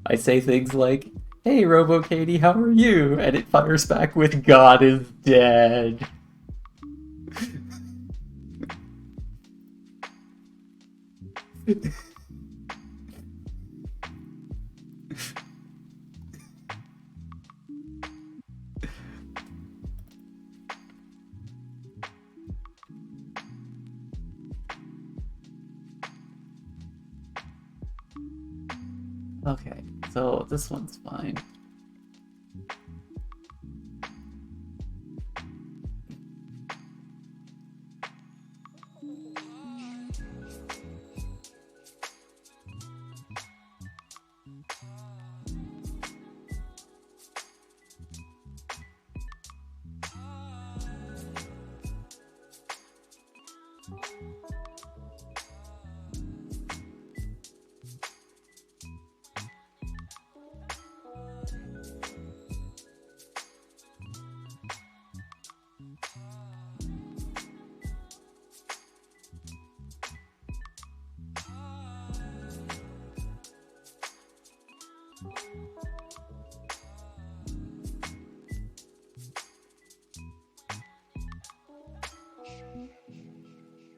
I say things like, "Hey, Robo Katie, how are you?" And it fires back with, "God is dead." Okay, so this one's fine.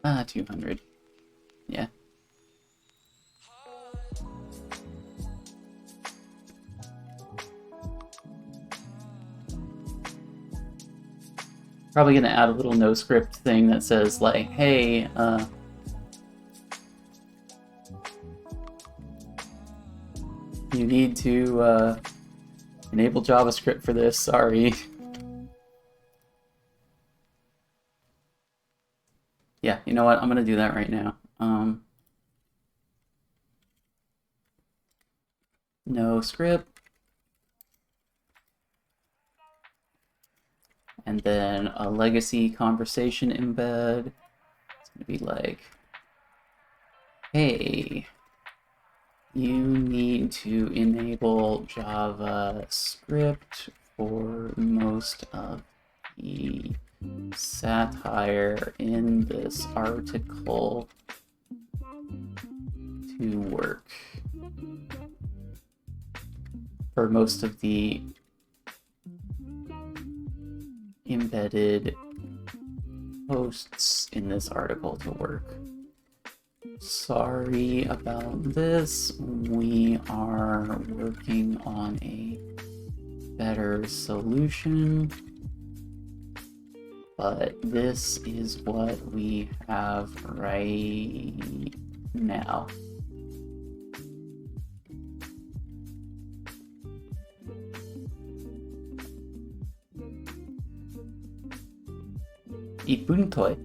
Ah, 200. Yeah. Probably gonna add a little no script thing that says like, "Hey, you need to enable JavaScript for this, sorry." Yeah, you know what? I'm gonna do that right now. No script. And then a legacy conversation embed. It's gonna be like, "Hey, you need to enable JavaScript for most of the satire in this article to work." For most of the embedded posts in this article to work. Sorry about this. We are working on a better solution. But this is what we have right now. Ibuntoi.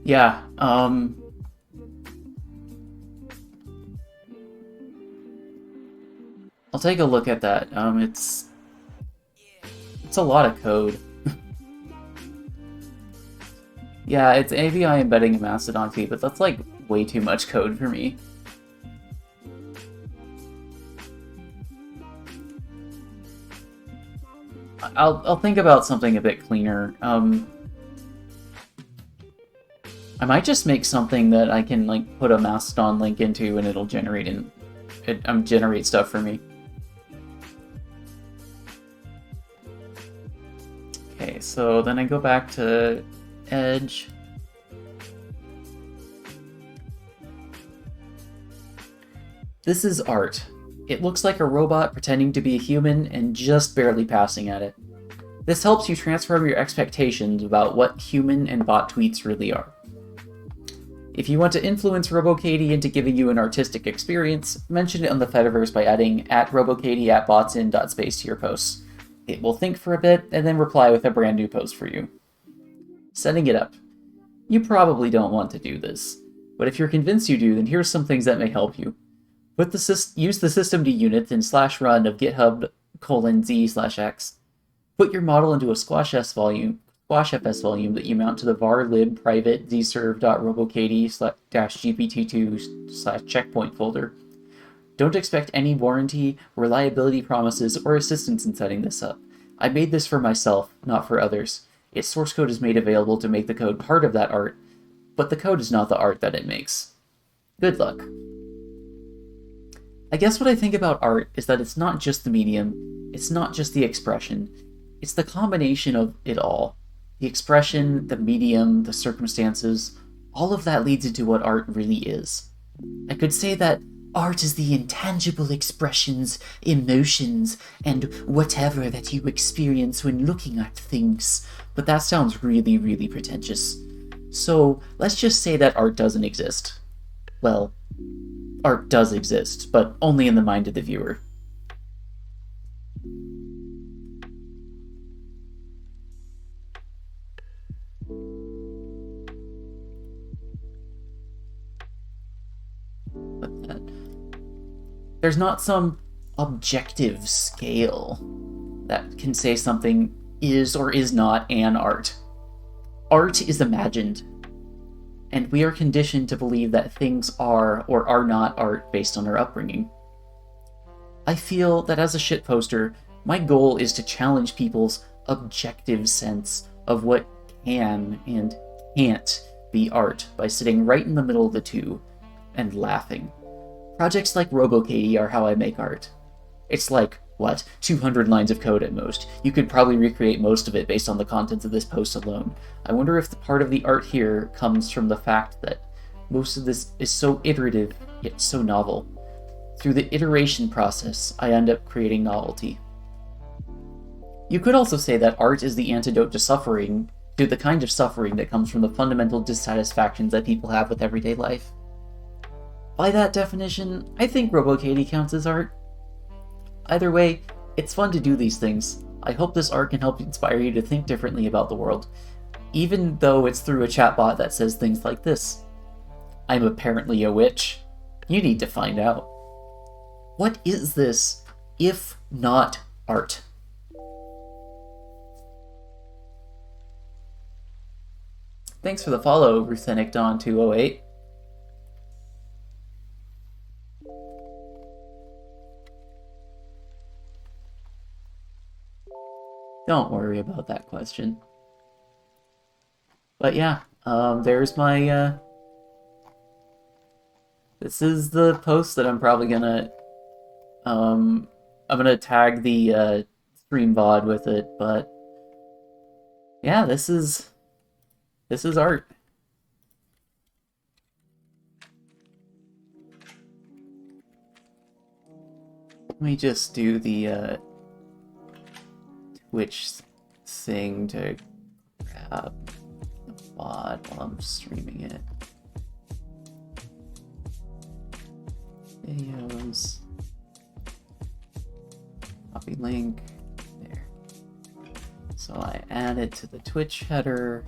Yeah, I'll take a look at that. It's a lot of code. Yeah, it's AVI embedding a Mastodon feed, but that's like way too much code for me. I'll think about something a bit cleaner. I might just make something that I can like put a Mastodon link into and it'll generate generate stuff for me. Okay, so then I go back to Edge. This is art. It looks like a robot pretending to be a human and just barely passing at it. This helps you transform your expectations about what human and bot tweets really are. If you want to influence RoboKatie into giving you an artistic experience, mention it on the Fediverse by adding @RoboKatie@botsin.space to your posts. It will think for a bit and then reply with a brand new post for you. Setting it up. You probably don't want to do this, but if you're convinced you do, then here's some things that may help you. Use the systemd unit and /run of github:/z/x. Put your model into a squashfs volume that you mount to the var lib private zserv.robokatie-gpt2/checkpoint folder. Don't expect any warranty, reliability promises, or assistance in setting this up. I made this for myself, not for others. Its source code is made available to make the code part of that art, but the code is not the art that it makes. Good luck. I guess what I think about art is that it's not just the medium, it's not just the expression, it's the combination of it all. The expression, the medium, the circumstances, all of that leads into what art really is. I could say that art is the intangible expressions, emotions, and whatever that you experience when looking at things, but that sounds really, really pretentious. So let's just say that art doesn't exist. Well, art does exist, but only in the mind of the viewer. There's not some objective scale that can say something is or is not an art. Art is imagined, and we are conditioned to believe that things are or are not art based on our upbringing. I feel that as a shitposter, my goal is to challenge people's objective sense of what can and can't be art by sitting right in the middle of the two and laughing. Projects like RoboKatie are how I make art. It's like, 200 lines of code at most. You could probably recreate most of it based on the contents of this post alone. I wonder if the part of the art here comes from the fact that most of this is so iterative, yet so novel. Through the iteration process, I end up creating novelty. You could also say that art is the antidote to suffering, to the kind of suffering that comes from the fundamental dissatisfactions that people have with everyday life. By that definition, I think RoboKatie counts as art. Either way, it's fun to do these things. I hope this art can help inspire you to think differently about the world, even though it's through a chatbot that says things like this. I'm apparently a witch. You need to find out. What is this, if not art? Thanks for the follow, Ruthenic Dawn 208. Don't worry about that question. But yeah, there's my, this is the post that I'm probably gonna, I'm gonna tag the, stream VOD with it, but yeah, this is This is art. Let me just do the Twitch thing to grab the VOD while I'm streaming it. Videos. Copy link. There. So I add it to the Twitch header.